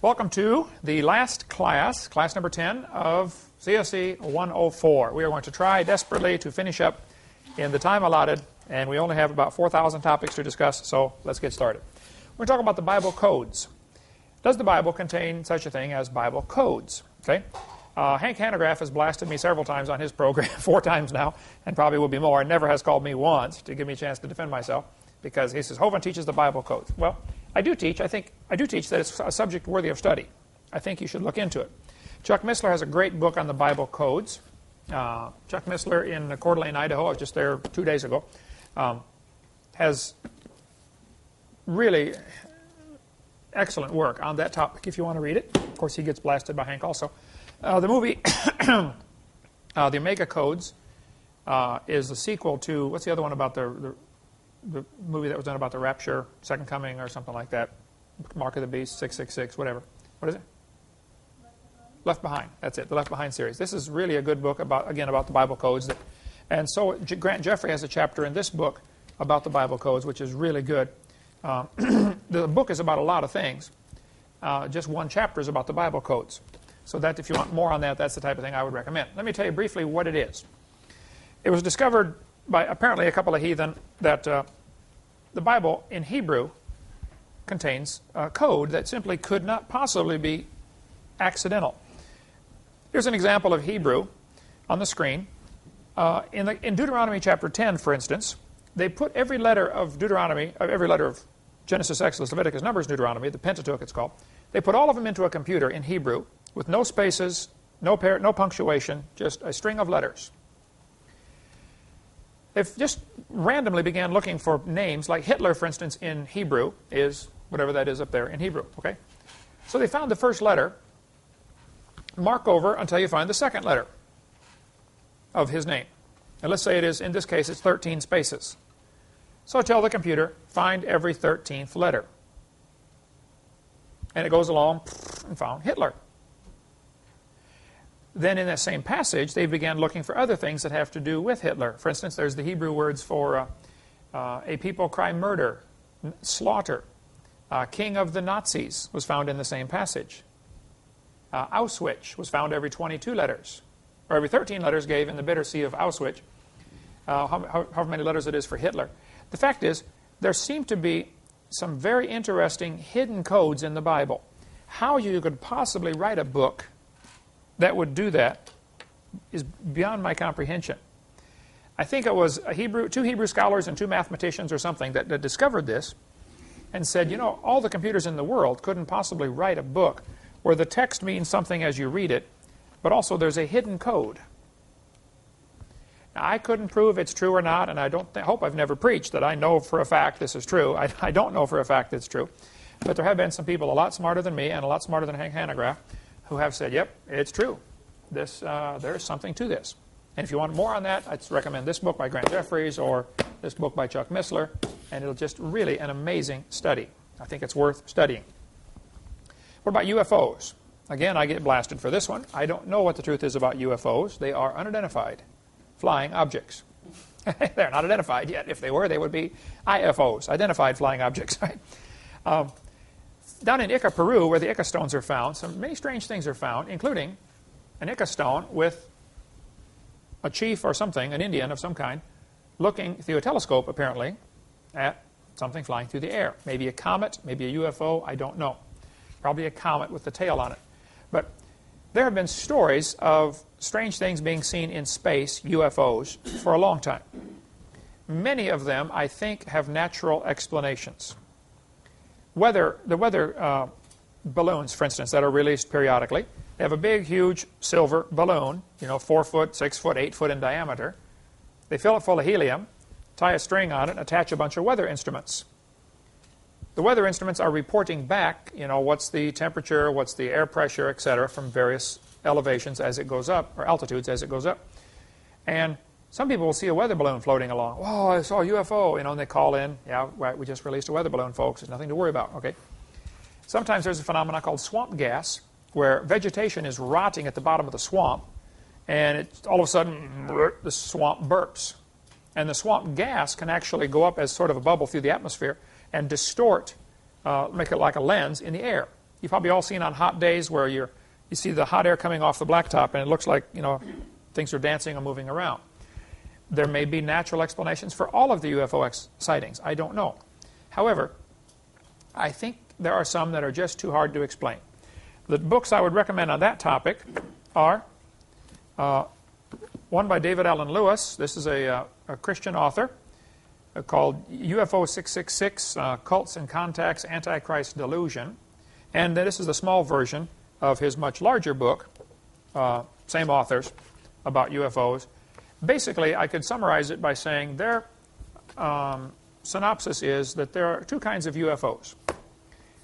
Welcome to the last class, class number 10 of CSE 104. We are going to try desperately to finish up in the time allotted, and we only have about 4,000 topics to discuss, so let's get started. We're going to talk about the Bible codes. Does the Bible contain such a thing as Bible codes? Okay. Hank Hanegraaff has blasted me several times on his program, 4 times now, and probably will be more, and never has called me once to give me a chance to defend myself, because he says, Hovind teaches the Bible codes. Well, I do teach that it's a subject worthy of study. I think you should look into it. Chuck Missler has a great book on the Bible codes. Chuck Missler in Coeur d'Alene, Idaho, I was just there 2 days ago, has really excellent work on that topic if you want to read it. Of course, he gets blasted by Hank also. The movie, The Omega Codes, is the sequel to, what's the other one about the movie that was done about the rapture, Second Coming or something like that, Mark of the Beast, 666, whatever. What is it? Left Behind. That's it, the Left Behind series. This is really a good book about the Bible codes. And so Grant Jeffrey has a chapter in this book about the Bible codes, which is really good. The book is about a lot of things. Just one chapter is about the Bible codes. So that if you want more on that, that's the type of thing I would recommend. Let me tell you briefly what it is. It was discovered by apparently a couple of heathen that the Bible in Hebrew contains a code that simply could not possibly be accidental. Here's an example of Hebrew on the screen. In Deuteronomy chapter 10, for instance, they put every letter of Deuteronomy, every letter of Genesis, Exodus, Leviticus, Numbers, Deuteronomy, the Pentateuch it's called, they put all of them into a computer in Hebrew with no spaces, no punctuation, just a string of letters. They just randomly began looking for names, like Hitler, for instance, in Hebrew is whatever that is up there in Hebrew. Okay, so they found the first letter, mark over until you find the second letter of his name. And let's say it is, in this case, it's 13 spaces. So I tell the computer, find every 13th letter. And it goes along and found Hitler. Then in that same passage, they began looking for other things that have to do with Hitler. For instance, there's the Hebrew words for a people cry murder, slaughter. King of the Nazis was found in the same passage. Auschwitz was found every 22 letters, or every 13 letters gave in the bitter sea of Auschwitz. However many letters it is for Hitler. The fact is, there seem to be some very interesting hidden codes in the Bible. How you could possibly write a book that would do that is beyond my comprehension. I think it was two Hebrew scholars and 2 mathematicians or something that discovered this and said, you know, all the computers in the world couldn't possibly write a book where the text means something as you read it, but also there's a hidden code. Now, I couldn't prove it's true or not, and I hope I've never preached that I know for a fact this is true. I don't know for a fact it's true. But there have been some people a lot smarter than me and a lot smarter than Hank Hanegraaff who have said, yep, it's true. There's something to this. And if you want more on that, I'd recommend this book by Grant Jeffries or this book by Chuck Missler, and it'll just really an amazing study. I think it's worth studying. What about UFOs? Again, I get blasted for this one. I don't know what the truth is about UFOs. They are unidentified flying objects. They're not identified yet. If they were, they would be IFOs, identified flying objects. Right? Down in Ica, Peru, where the Ica stones are found, many strange things are found, including an Ica stone with a chief or something, an Indian of some kind, looking through a telescope, apparently, at something flying through the air. Maybe a comet, maybe a UFO, I don't know. Probably a comet with the tail on it. But there have been stories of strange things being seen in space, UFOs, for a long time. Many of them, I think, have natural explanations. The weather balloons, for instance, that are released periodically, they have a big, huge silver balloon, 4 foot, 6 foot, 8 foot in diameter. They fill it full of helium, tie a string on it, and attach a bunch of weather instruments. The weather instruments are reporting back, what's the temperature, what's the air pressure, etc., from various elevations as it goes up, or altitudes as it goes up. And some people will see a weather balloon floating along. Oh, I saw a UFO, and they call in. Yeah, right, we just released a weather balloon, folks. There's nothing to worry about. Okay. Sometimes there's a phenomenon called swamp gas, where vegetation is rotting at the bottom of the swamp, and all of a sudden, the swamp burps. And the swamp gas can actually go up as sort of a bubble through the atmosphere and distort, make it like a lens in the air. You've probably all seen on hot days where you see the hot air coming off the blacktop and it looks like, things are dancing or moving around. There may be natural explanations for all of the UFO sightings. I don't know. However, I think there are some that are just too hard to explain. The books I would recommend on that topic are one by David Allen Lewis. This is a Christian author called UFO 666, Cults and Contacts, Antichrist Delusion. And this is the small version of his much larger book, same authors, about UFOs. Basically, I could summarize it by saying their synopsis is that there are two kinds of UFOs.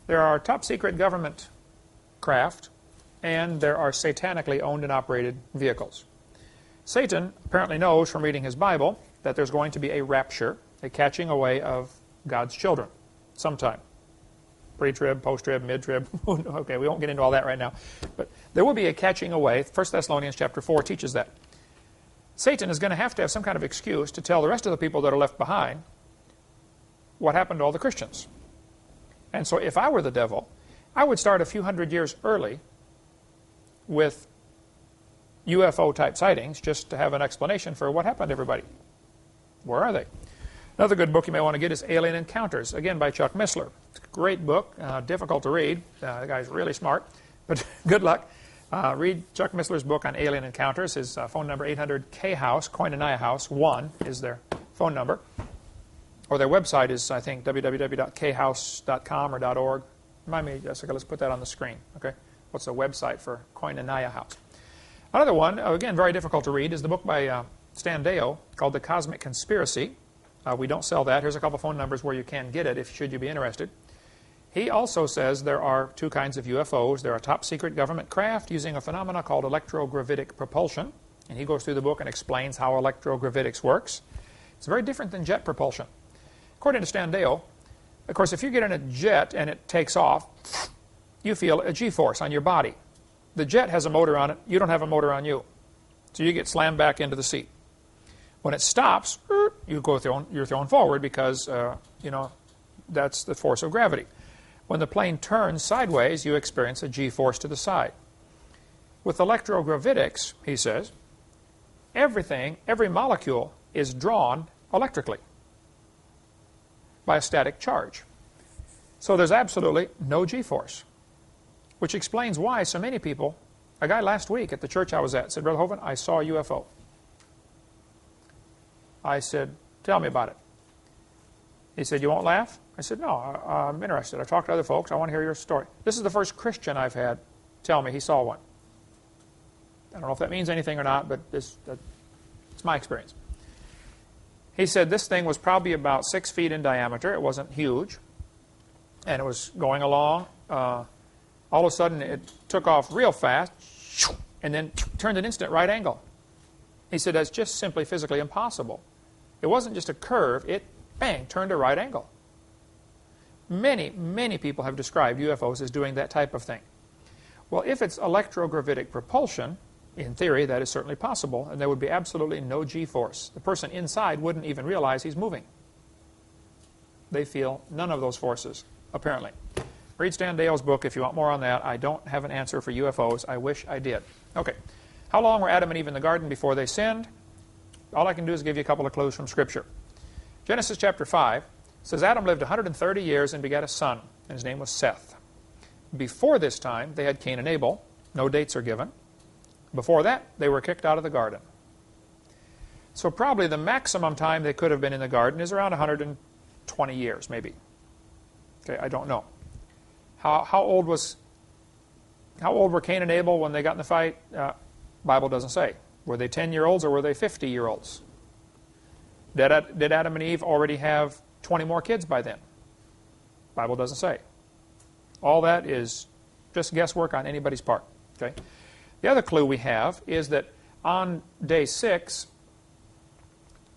There are top-secret government craft, and there are satanically owned and operated vehicles. Satan apparently knows from reading his Bible that there's going to be a rapture, a catching away of God's children sometime. Pre-trib, post-trib, mid-trib. Okay, we won't get into all that right now. But there will be a catching away. 1 Thessalonians chapter 4 teaches that. Satan is going to have some kind of excuse to tell the rest of the people that are left behind what happened to all the Christians. And so if I were the devil, I would start a few hundred years early with UFO-type sightings just to have an explanation for what happened to everybody. Where are they? Another good book you may want to get is Alien Encounters, again by Chuck Missler. It's a great book, difficult to read. The guy's really smart, but good luck. Read Chuck Missler's book on Alien Encounters. His phone number, 800-K-House, Koinonia House, 1 is their phone number. Or their website is, I think, www.khouse.com or .org. Remind me, Jessica, let's put that on the screen. Okay, what's the website for Koinonia House? Another one, again, very difficult to read, is the book by Stan Deyo called The Cosmic Conspiracy. We don't sell that. Here's a couple phone numbers where you can get it, should you be interested. He also says there are two kinds of UFOs. There are top-secret government craft using a phenomenon called electrogravitic propulsion. And he goes through the book and explains how electrogravitics works. It's very different than jet propulsion. According to Stan Deyo, of course, if you get in a jet and it takes off, you feel a G-force on your body. The jet has a motor on it. You don't have a motor on you. So you get slammed back into the seat. When it stops, you're thrown forward because, that's the force of gravity. When the plane turns sideways, you experience a G-force to the side. With electrogravitics, he says, every molecule is drawn electrically by a static charge. So there's absolutely no G-force, which explains why so many people, a guy last week at the church I was at said, Brother Hovind, I saw a UFO. I said, tell me about it. He said, you won't laugh? I said, no, I'm interested. I talked to other folks. I want to hear your story. This is the first Christian I've had tell me he saw one. I don't know if that means anything or not, but it's my experience. He said this thing was probably about 6 feet in diameter. It wasn't huge. And it was going along. All of a sudden, it took off real fast and then turned an instant right angle. He said that's just simply physically impossible. It wasn't just a curve. It, bang, turned a right angle. Many, many people have described UFOs as doing that type of thing. Well, if it's electrogravitic propulsion, in theory, that is certainly possible, and there would be absolutely no G-force. The person inside wouldn't even realize he's moving. They feel none of those forces, apparently. Read Stan Deyo's book if you want more on that. I don't have an answer for UFOs. I wish I did. Okay. How long were Adam and Eve in the garden before they sinned? All I can do is give you a couple of clues from Scripture. Genesis chapter 5 says Adam lived 130 years and begat a son, and his name was Seth. Before this time, they had Cain and Abel. No dates are given. Before that, they were kicked out of the garden. So probably the maximum time they could have been in the garden is around 120 years, maybe. Okay, I don't know. How old were Cain and Abel when they got in the fight? Bible doesn't say. Were they 10-year-olds or were they 50-year-olds? Did Adam and Eve already have 20 more kids by then? Bible doesn't say. All that is just guesswork on anybody's part. Okay. The other clue we have is that on day 6,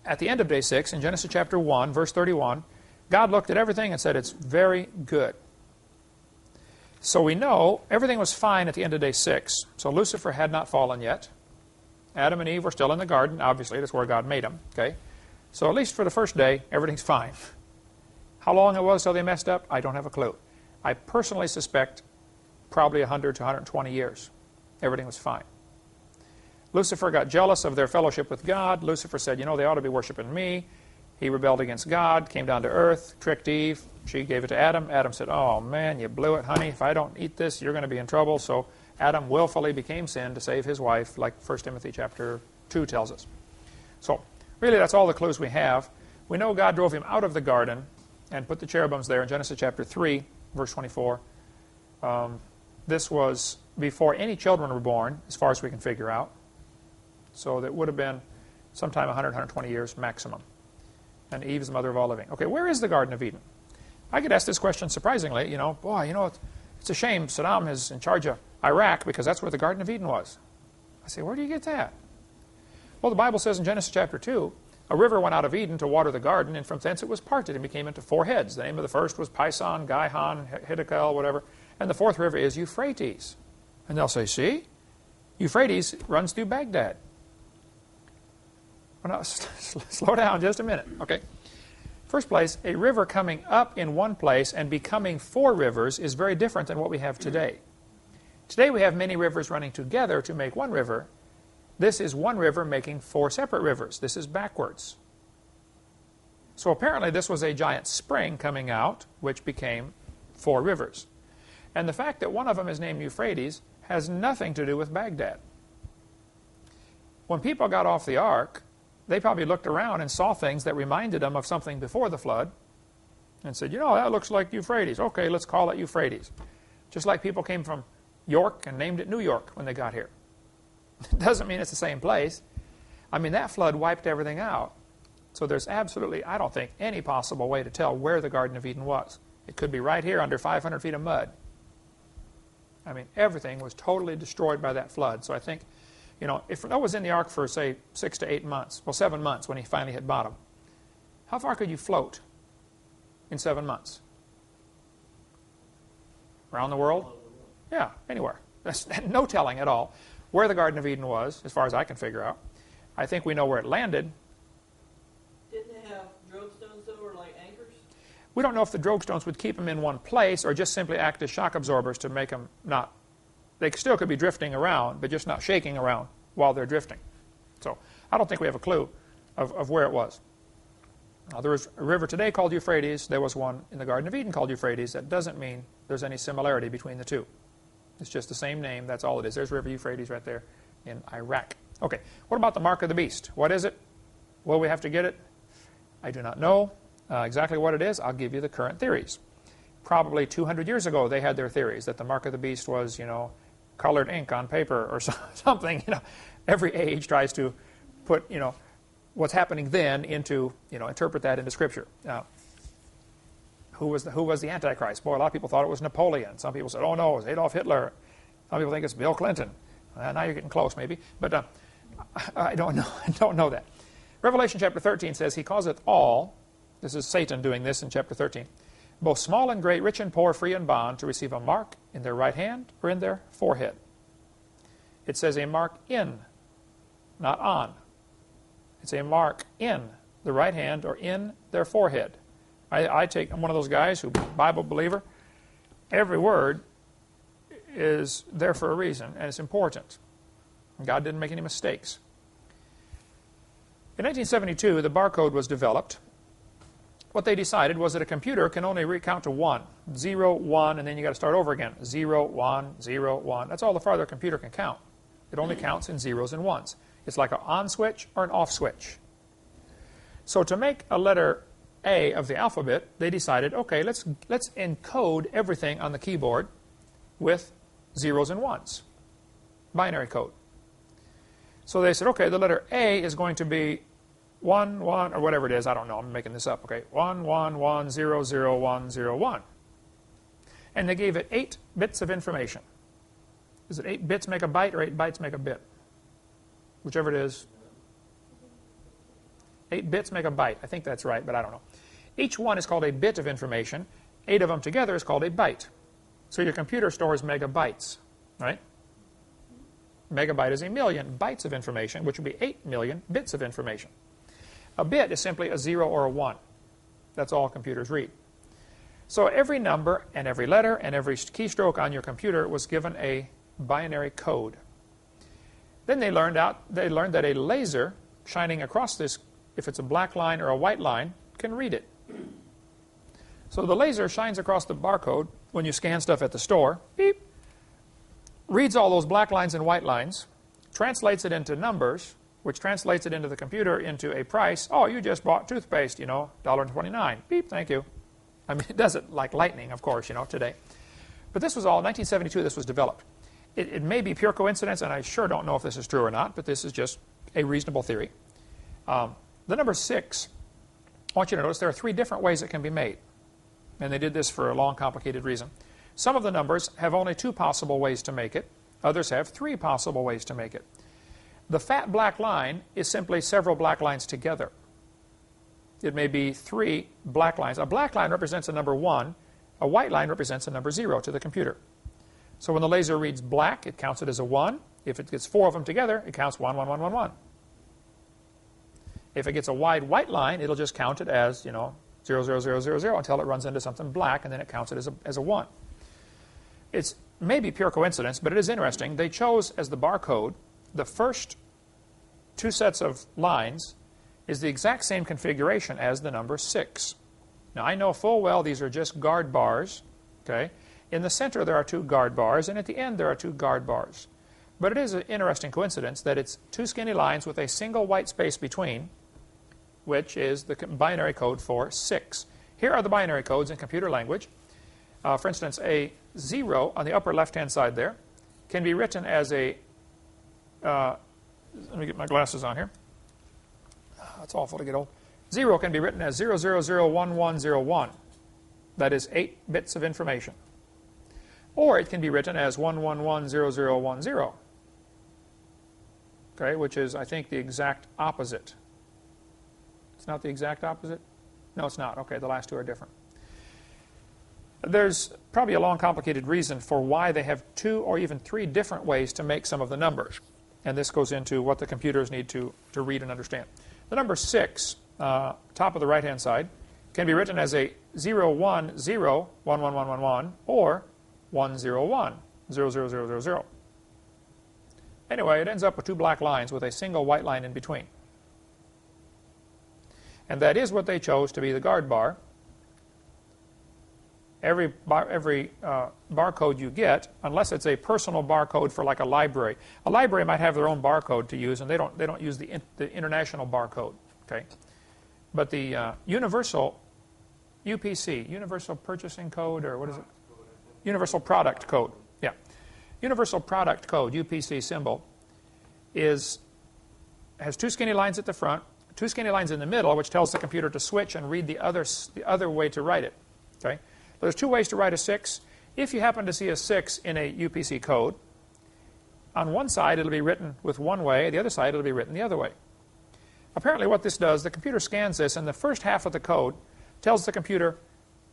at the end of day 6, in Genesis chapter 1, verse 31, God looked at everything and said, it's very good. So we know everything was fine at the end of day 6. So Lucifer had not fallen yet. Adam and Eve were still in the garden. Obviously, that's where God made them. Okay? So at least for the first day, everything's fine. How long it was till they messed up, I don't have a clue. I personally suspect probably 100 to 120 years. Everything was fine. Lucifer got jealous of their fellowship with God. Lucifer said, you know, they ought to be worshiping me. He rebelled against God, came down to earth, tricked Eve. She gave it to Adam. Adam said, oh, man, you blew it, honey. If I don't eat this, you're going to be in trouble. So Adam willfully became sin to save his wife, like 1 Timothy chapter 2 tells us. So really, that's all the clues we have. We know God drove him out of the garden and put the cherubims there in Genesis chapter 3, verse 24. This was before any children were born, as far as we can figure out. So that would have been sometime 100, 120 years maximum. And Eve is the mother of all living. Okay, where is the Garden of Eden? I get asked this question surprisingly. You know, boy, you know, it's a shame Saddam is in charge of Iraq because that's where the Garden of Eden was. I say, where do you get that? Well, the Bible says in Genesis chapter 2, a river went out of Eden to water the garden, and from thence it was parted and became into 4 heads. The name of the first was Pison, Gihon, Hiddekel, whatever. And the 4th river is Euphrates. And they'll say, see, Euphrates runs through Baghdad. Well, no, slow down just a minute. Okay. First place, a river coming up in one place and becoming 4 rivers is very different than what we have today. Today we have many rivers running together to make one river. This is one river making 4 separate rivers. This is backwards. So apparently this was a giant spring coming out, which became 4 rivers. And the fact that one of them is named Euphrates has nothing to do with Baghdad. When people got off the ark, they probably looked around and saw things that reminded them of something before the flood and said, you know, that looks like Euphrates. Okay, let's call it Euphrates. Just like people came from York and named it New York when they got here. It doesn't mean it's the same place. I mean, that flood wiped everything out. So there's absolutely, I don't think, any possible way to tell where the Garden of Eden was. It could be right here under 500 feet of mud. I mean, everything was totally destroyed by that flood. So I think, you know, if Noah was in the ark for, say, 6 to 8 months, well, 7 months when he finally hit bottom, how far could you float in 7 months? Around the world? Yeah, anywhere. There's no telling at all where the Garden of Eden was, as far as I can figure out. I think we know where it landed. Didn't they have drogue stones, though, or like anchors? We don't know if the drogue stones would keep them in one place or just simply act as shock absorbers to make them not... They still could be drifting around, but just not shaking around while they're drifting. So I don't think we have a clue of where it was. Now, there is a river today called Euphrates. There was one in the Garden of Eden called Euphrates. That doesn't mean there's any similarity between the two. It's just the same name. That's all it is. There's River Euphrates right there in Iraq. Okay, what about the mark of the beast? What is it? Will we have to get it? I do not know exactly what it is. I'll give you the current theories. Probably 200 years ago, they had their theories that the mark of the beast was, you know, colored ink on paper or something. You know, every age tries to put, you know, what's happening then into, you know, interpret that into Scripture. Now, who was the Antichrist? Boy, a lot of people thought it was Napoleon. Some people said, oh no, it's Adolf Hitler. Some people think it's Bill Clinton. Now you're getting close, maybe, but I don't know. I don't know that. Revelation chapter 13 says, He causeth all, this is Satan doing this in chapter 13, both small and great, rich and poor, free and bond, to receive a mark in their right hand or in their forehead. It says a mark in, not on. It's a mark in the right hand or in their forehead. I'm one of those guys who, Bible believer, every word is there for a reason, and it's important. God didn't make any mistakes. In 1972, the barcode was developed. What they decided was that a computer can only recount to 1. 0, 1, and then you got to start over again. 0, 1, 0, 1. That's all the farther a computer can count. It only counts in zeros and ones. It's like an on switch or an off switch. So to make a letter A of the alphabet, they decided, okay, let's encode everything on the keyboard with zeros and ones. Binary code. So they said, okay, the letter A is going to be 1, 1, or whatever it is. I don't know. I'm making this up. Okay, 1, 1, 1, 0, 0, 1, 0, 1. And they gave it 8 bits of information. Is it 8 bits make a byte or 8 bytes make a bit? Whichever it is. 8 bits make a byte. I think that's right, but I don't know. Each one is called a bit of information. 8 of them together is called a byte. So your computer stores megabytes, right? Megabyte is 1,000,000 bytes of information, which would be 8 million bits of information. A bit is simply a 0 or a 1. That's all computers read. So every number and every letter and every keystroke on your computer was given a binary code. Then they learned that a laser shining across this, if it's a black line or a white line, can read it. So the laser shines across the barcode when you scan stuff at the store, beep, reads all those black lines and white lines, translates it into numbers, which translates it into the computer into a price. Oh, you just bought toothpaste, you know, $1.29. Beep, thank you. I mean, it does it like lightning, of course, you know, today. But this was all, 1972, this was developed. It may be pure coincidence, and I sure don't know if this is true or not, but this is just a reasonable theory. The number 6, I want you to notice there are 3 different ways it can be made. And they did this for a long, complicated reason. Some of the numbers have only 2 possible ways to make it. Others have 3 possible ways to make it. The fat black line is simply several black lines together. It may be 3 black lines. A black line represents a number 1. A white line represents a number 0 to the computer. So when the laser reads black, it counts it as a 1. If it gets 4 of them together, it counts 1, 1, 1, 1, 1. If it gets a wide white line, it'll just count it as, you know, 0, 0, 0, 0, 0 until it runs into something black, and then it counts it as a 1. It's maybe pure coincidence, but it is interesting. They chose as the barcode, the first 2 sets of lines is the exact same configuration as the number 6. Now, I know full well these are just guard bars. Okay? In the center, there are 2 guard bars, and at the end, there are 2 guard bars. But it is an interesting coincidence that it's 2 skinny lines with a single white space between, which is the binary code for 6. Here are the binary codes in computer language. For instance, a 0 on the upper left-hand side there can be written as a, let me get my glasses on here. It's awful to get old. 0 can be written as 0001101. That is 8 bits of information. Or it can be written as 1110010. Okay, which is, I think, the exact opposite. It's not the exact opposite? No, it's not. Okay, the last 2 are different. There's probably a long, complicated reason for why they have 2 or even 3 different ways to make some of the numbers. And this goes into what the computers need to read and understand. The number 6, top of the right-hand side, can be written as a 010111111 or 101 00000. Anyway, it ends up with 2 black lines with a single white line in between. And that is what they chose to be the guard bar. Every barcode you get, unless it's a personal barcode for like a library might have their own barcode to use, and they don't use the international barcode. Okay, but the universal UPC, Universal Purchasing Code, or what is it? Universal Product Code. Yeah, Universal Product Code (UPC) symbol has 2 skinny lines at the front, 2 skinny lines in the middle, which tells the computer to switch and read the other way to write it. Okay. There's 2 ways to write a 6. If you happen to see a 6 in a UPC code, on one side it'll be written with one way, the other side it'll be written the other way. Apparently what this does, the computer scans this, and the first half of the code tells the computer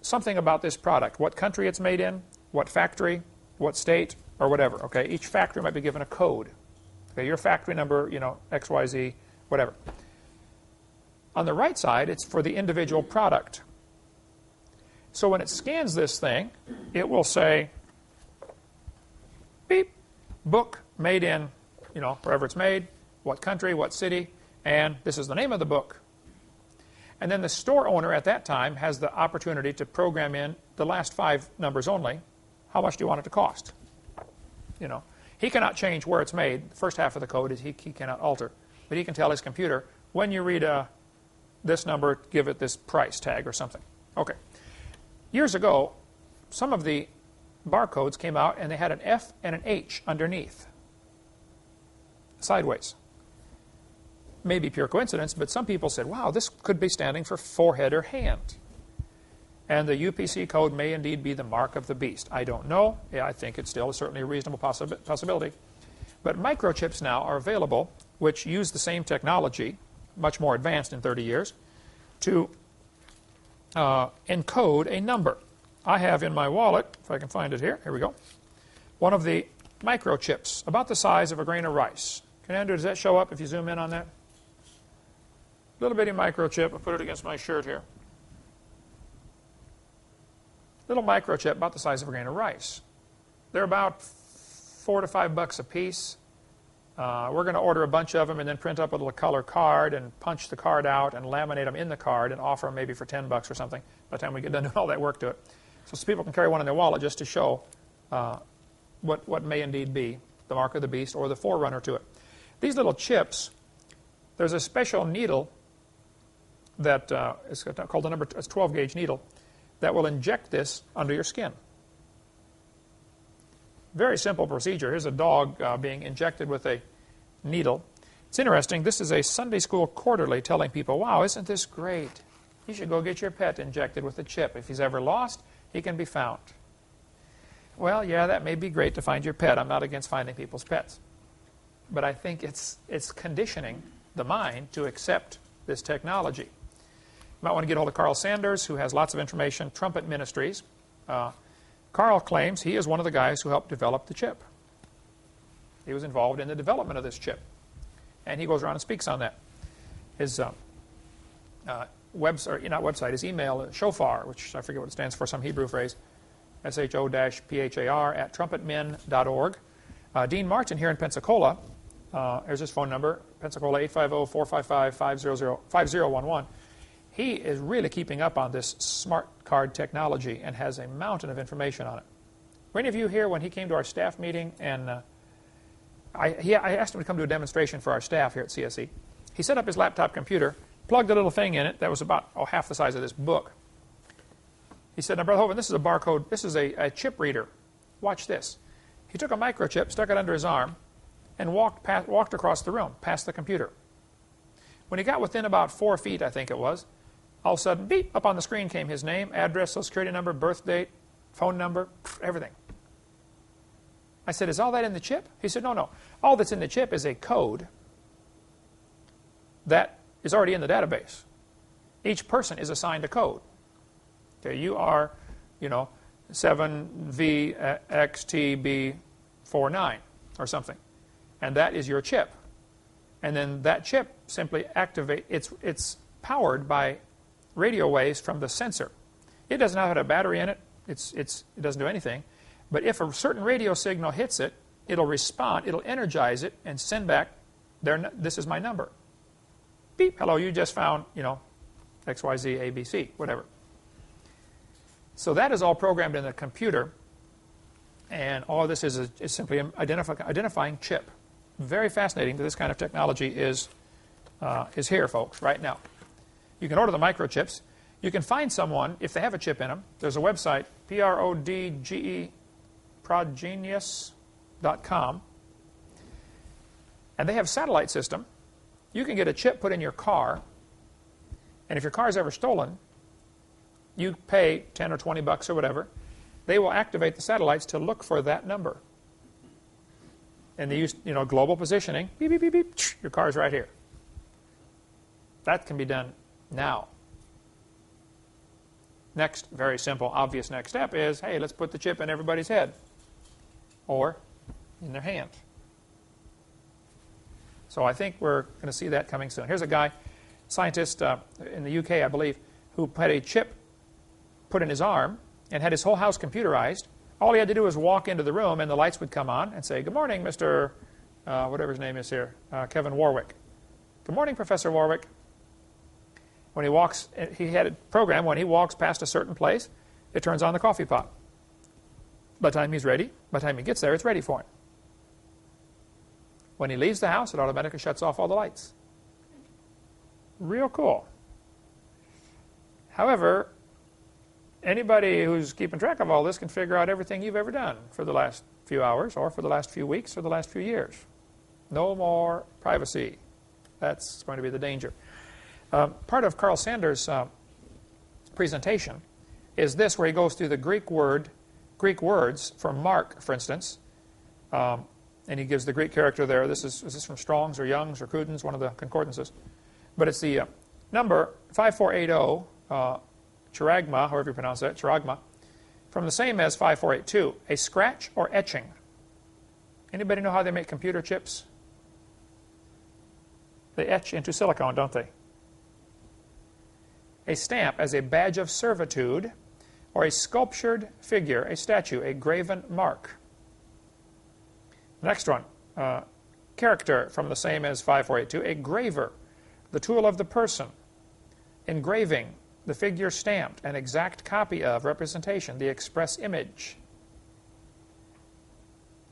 something about this product, what country it's made in, what factory, what state, or whatever. Okay, each factory might be given a code. Okay, your factory number, you know, XYZ, whatever. On the right side, it's for the individual product. So when it scans this thing, it will say, beep, book made in, you know, wherever it's made, what country, what city, and this is the name of the book. And then the store owner at that time has the opportunity to program in the last 5 numbers only. How much do you want it to cost? You know, he cannot change where it's made. The first half of the code is he cannot alter. But he can tell his computer, when you read this number, give it this price tag or something. Okay. Years ago, some of the barcodes came out and they had an F and an H underneath, sideways. Maybe pure coincidence, but some people said, wow, this could be standing for forehead or hand. And the UPC code may indeed be the mark of the beast. I don't know. Yeah, I think it's still certainly a reasonable possibility. But microchips now are available, which use the same technology, much more advanced in 30 years, to encode a number. I have in my wallet, if I can find it here we go, one of the microchips, about the size of a grain of rice. Andrew, does that show up if you zoom in on that? Little bitty microchip. I'll put it against my shirt here. Little microchip about the size of a grain of rice. They're about $4 to $5 a piece. We're going to order a bunch of them and then print up a little color card and punch the card out and laminate them in the card and offer them maybe for $10 or something by the time we get done doing all that work to it. So people can carry one in their wallet just to show what may indeed be the mark of the beast or the forerunner to it. These little chips, there's a special needle that is called a 12-gauge needle that will inject this under your skin. Very simple procedure. Here's a dog being injected with a needle. It's interesting. This is a Sunday School Quarterly telling people, wow, isn't this great? You should go get your pet injected with a chip. If he's ever lost, he can be found. Well, yeah, that may be great to find your pet. I'm not against finding people's pets. But I think it's conditioning the mind to accept this technology. You might want to get hold of Carl Sanders, who has lots of information, Trumpet Ministries. Carl claims he is one of the guys who helped develop the chip. He was involved in the development of this chip. And he goes around and speaks on that. His his email, shofar, which I forget what it stands for, some Hebrew phrase, SHO-PHAR at trumpetmen.org. Dean Martin here in Pensacola, here's his phone number, Pensacola 850-455-5011. He is really keeping up on this smart card technology and has a mountain of information on it. Were any of you here when he came to our staff meeting? And I asked him to come to a demonstration for our staff here at CSE. He set up his laptop computer, plugged a little thing in it that was about half the size of this book. He said, now, Brother Hovind, this is a barcode. This is a chip reader. Watch this. He took a microchip, stuck it under his arm, and walked across the room, past the computer. When he got within about 4 feet, I think it was, all of a sudden, beep, up on the screen came his name, address, social security number, birth date, phone number, everything. I said, is all that in the chip? He said, no. All that's in the chip is a code that is already in the database. Each person is assigned a code. Okay, you are, 7VXTB49 or something. And that is your chip. And then that chip simply activates, it's powered by radio waves from the sensor. It does not have a battery in it. It doesn't do anything. But if a certain radio signal hits it, it'll respond, it'll energize it and send back, this is my number. Beep, hello, you just found, XYZ, ABC, whatever. So that is all programmed in the computer. And all of this is simply an identifying chip. Very fascinating that this kind of technology is here, folks, right now. You can order the microchips. You can find someone, if they have a chip in them. There's a website, progenius.com. And they have a satellite system. You can get a chip put in your car. And if your car is ever stolen, you pay $10 or $20 or whatever. They will activate the satellites to look for that number. And they use, global positioning. Beep, beep, beep, beep. Your car's right here. That can be done now. Next, very simple, obvious next step is, hey, let's put the chip in everybody's head. Or in their hand. So I think we're going to see that coming soon. Here's a guy, scientist in the UK, I believe, who had a chip put in his arm and had his whole house computerized. All he had to do was walk into the room and the lights would come on and say, good morning, Mr. Whatever his name is here, Kevin Warwick. Good morning, Professor Warwick. When he walks, he had it programmed, when he walks past a certain place, it turns on the coffee pot. By the time he's ready, by the time he gets there, it's ready for him. When he leaves the house, it automatically shuts off all the lights. Real cool. However, anybody who's keeping track of all this can figure out everything you've ever done for the last few hours or for the last few weeks or the last few years. No more privacy. That's going to be the danger. Part of Carl Sanders' presentation is this, where he goes through the Greek words for Mark, for instance, and he gives the Greek character there. Is this from Strong's or Young's or Cruden's, one of the concordances? But it's the number 5480, charagma, however you pronounce that, charagma, from the same as 5482, a scratch or etching. Anybody know how they make computer chips? They etch into silicone, don't they? A stamp as a badge of servitude or a sculptured figure, a statue, a graven mark. Next one, character from the same as 5482, a graver, the tool of the person. Engraving, the figure stamped, an exact copy of, representation, the express image.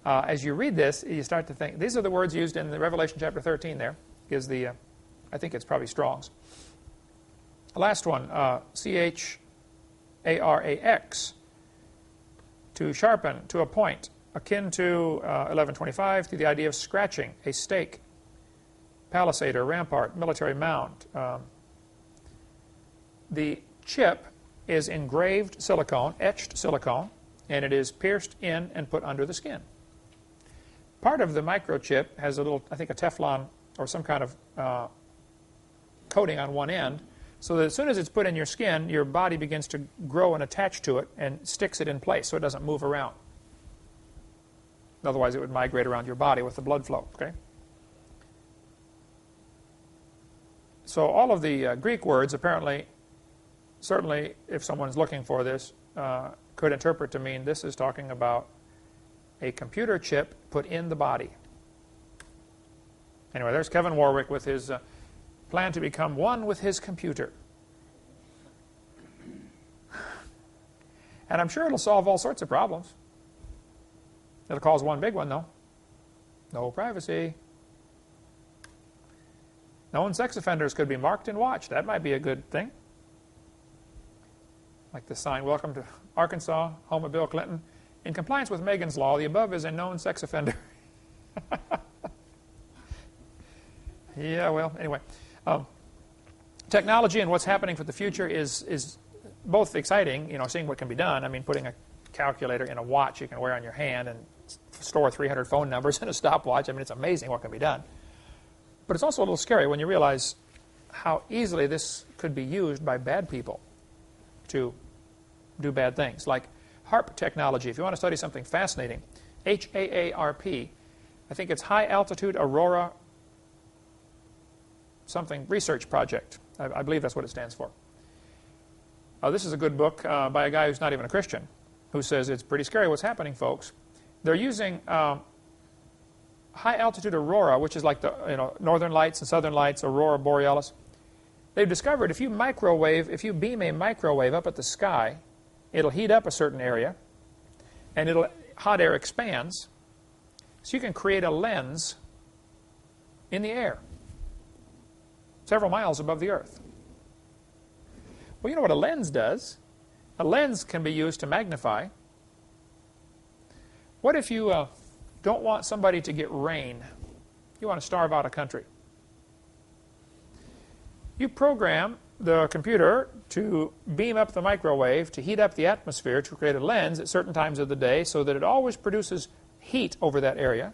As you read this, you start to think, these are the words used in the Revelation chapter 13 there, is the, I think it's probably Strong's. The last one, C-H-A-R-A-X, to sharpen, to a point, akin to 1125, to the idea of scratching, a stake, palisade or rampart, military mound. The chip is engraved silicone, etched silicone, and it is pierced in and put under the skin. Part of the microchip has a little, I think, a Teflon or some kind of coating on one end, so that as soon as it's put in your skin, your body begins to grow and attach to it and sticks it in place so it doesn't move around. Otherwise, it would migrate around your body with the blood flow. Okay. So all of the Greek words apparently, certainly if someone's looking for this, could interpret to mean this is talking about a computer chip put in the body. Anyway, there's Kevin Warwick with his plan to become one with his computer. And I'm sure it'll solve all sorts of problems. It'll cause one big one, though. No privacy. Known sex offenders could be marked and watched. That might be a good thing. Like the sign, "Welcome to Arkansas, home of Bill Clinton. In compliance with Megan's Law, the above is a known sex offender." Yeah, well, anyway. Technology and what's happening for the future is both exciting, you know, seeing what can be done. I mean, putting a calculator in a watch you can wear on your hand and store 300 phone numbers in a stopwatch. I mean, it's amazing what can be done. But it's also a little scary when you realize how easily this could be used by bad people to do bad things. Like HAARP technology. If you want to study something fascinating, HAARP, I think it's High Altitude Aurora something research project. I believe that's what it stands for. This is a good book by a guy who's not even a Christian, who says it's pretty scary what's happening, folks. They're using high altitude aurora, which is like the northern lights and southern lights, aurora borealis. They've discovered if you beam a microwave up at the sky, it'll heat up a certain area, and hot air expands, so you can create a lens in the air, several miles above the Earth. Well, you know what a lens does? A lens can be used to magnify. What if you don't want somebody to get rain? You want to starve out a country. You program the computer to beam up the microwave to heat up the atmosphere to create a lens at certain times of the day so that it always produces heat over that area.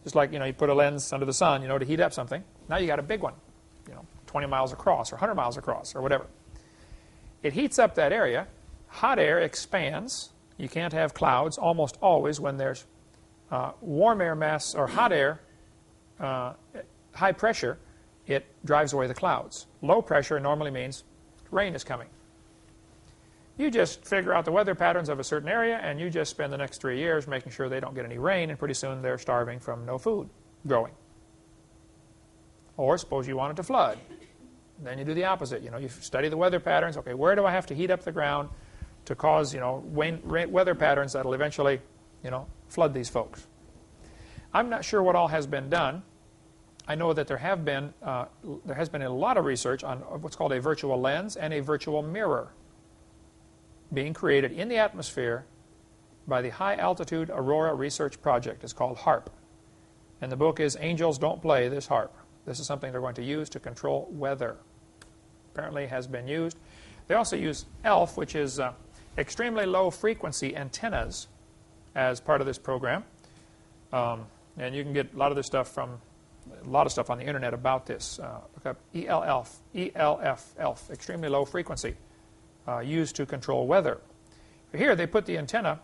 Just like, you put a lens under the sun, to heat up something. Now you got a big one, 20 miles across or 100 miles across or whatever. It heats up that area. Hot air expands. You can't have clouds almost always when there's warm air mass or hot air, high pressure. It drives away the clouds. Low pressure normally means rain is coming. You just figure out the weather patterns of a certain area, and you just spend the next 3 years making sure they don't get any rain, and pretty soon they're starving from no food growing. Or suppose you want it to flood. Then you do the opposite. You study the weather patterns. Okay, where do I have to heat up the ground to cause weather patterns that will eventually flood these folks? I'm not sure what all has been done. I know that there has been a lot of research on what's called a virtual lens and a virtual mirror being created in the atmosphere by the High Altitude Aurora Research Project. It's called HAARP. And the book is Angels Don't Play This HAARP. This is something they're going to use to control weather. Apparently has been used. They also use ELF, which is extremely low frequency antennas, as part of this program. And you can get a lot of this stuff from a lot of stuff on the internet about this. Look up ELF, extremely low frequency, used to control weather. Here they put the antenna,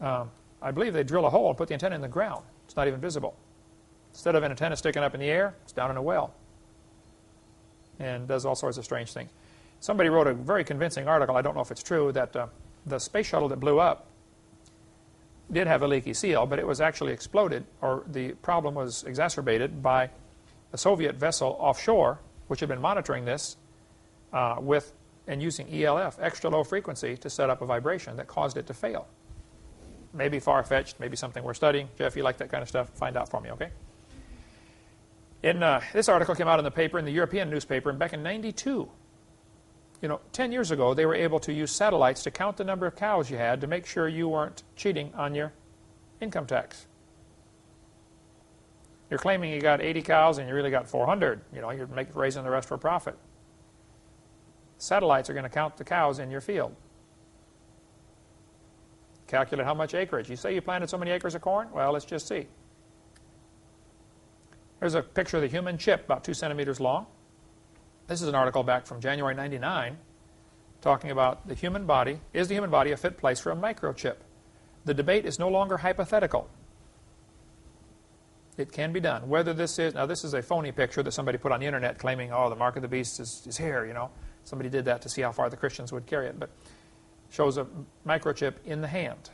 I believe they drill a hole and put the antenna in the ground. It's not even visible. Instead of an antenna sticking up in the air, it's down in a well. And does all sorts of strange things. Somebody wrote a very convincing article, I don't know if it's true, that the space shuttle that blew up did have a leaky seal, but it was actually exploded, or the problem was exacerbated by a Soviet vessel offshore, which had been monitoring this and using ELF, extra low frequency, to set up a vibration that caused it to fail. Maybe far-fetched, maybe something we're studying. Jeff, you like that kind of stuff? Find out for me, okay? This article came out in the paper, in the European newspaper, and back in '92. 10 years ago, they were able to use satellites to count the number of cows you had to make sure you weren't cheating on your income tax. You're claiming you got 80 cows and you really got 400. You're raising the rest for profit. Satellites are going to count the cows in your field. Calculate how much acreage. You say you planted so many acres of corn? Well, let's just see. Here's a picture of the human chip, about 2 centimeters long. This is an article back from January '99 talking about the human body. Is the human body a fit place for a microchip? The debate is no longer hypothetical. It can be done. Whether this is, now this is a phony picture that somebody put on the internet claiming, oh, the mark of the beast is here, Somebody did that to see how far the Christians would carry it, but shows a microchip in the hand.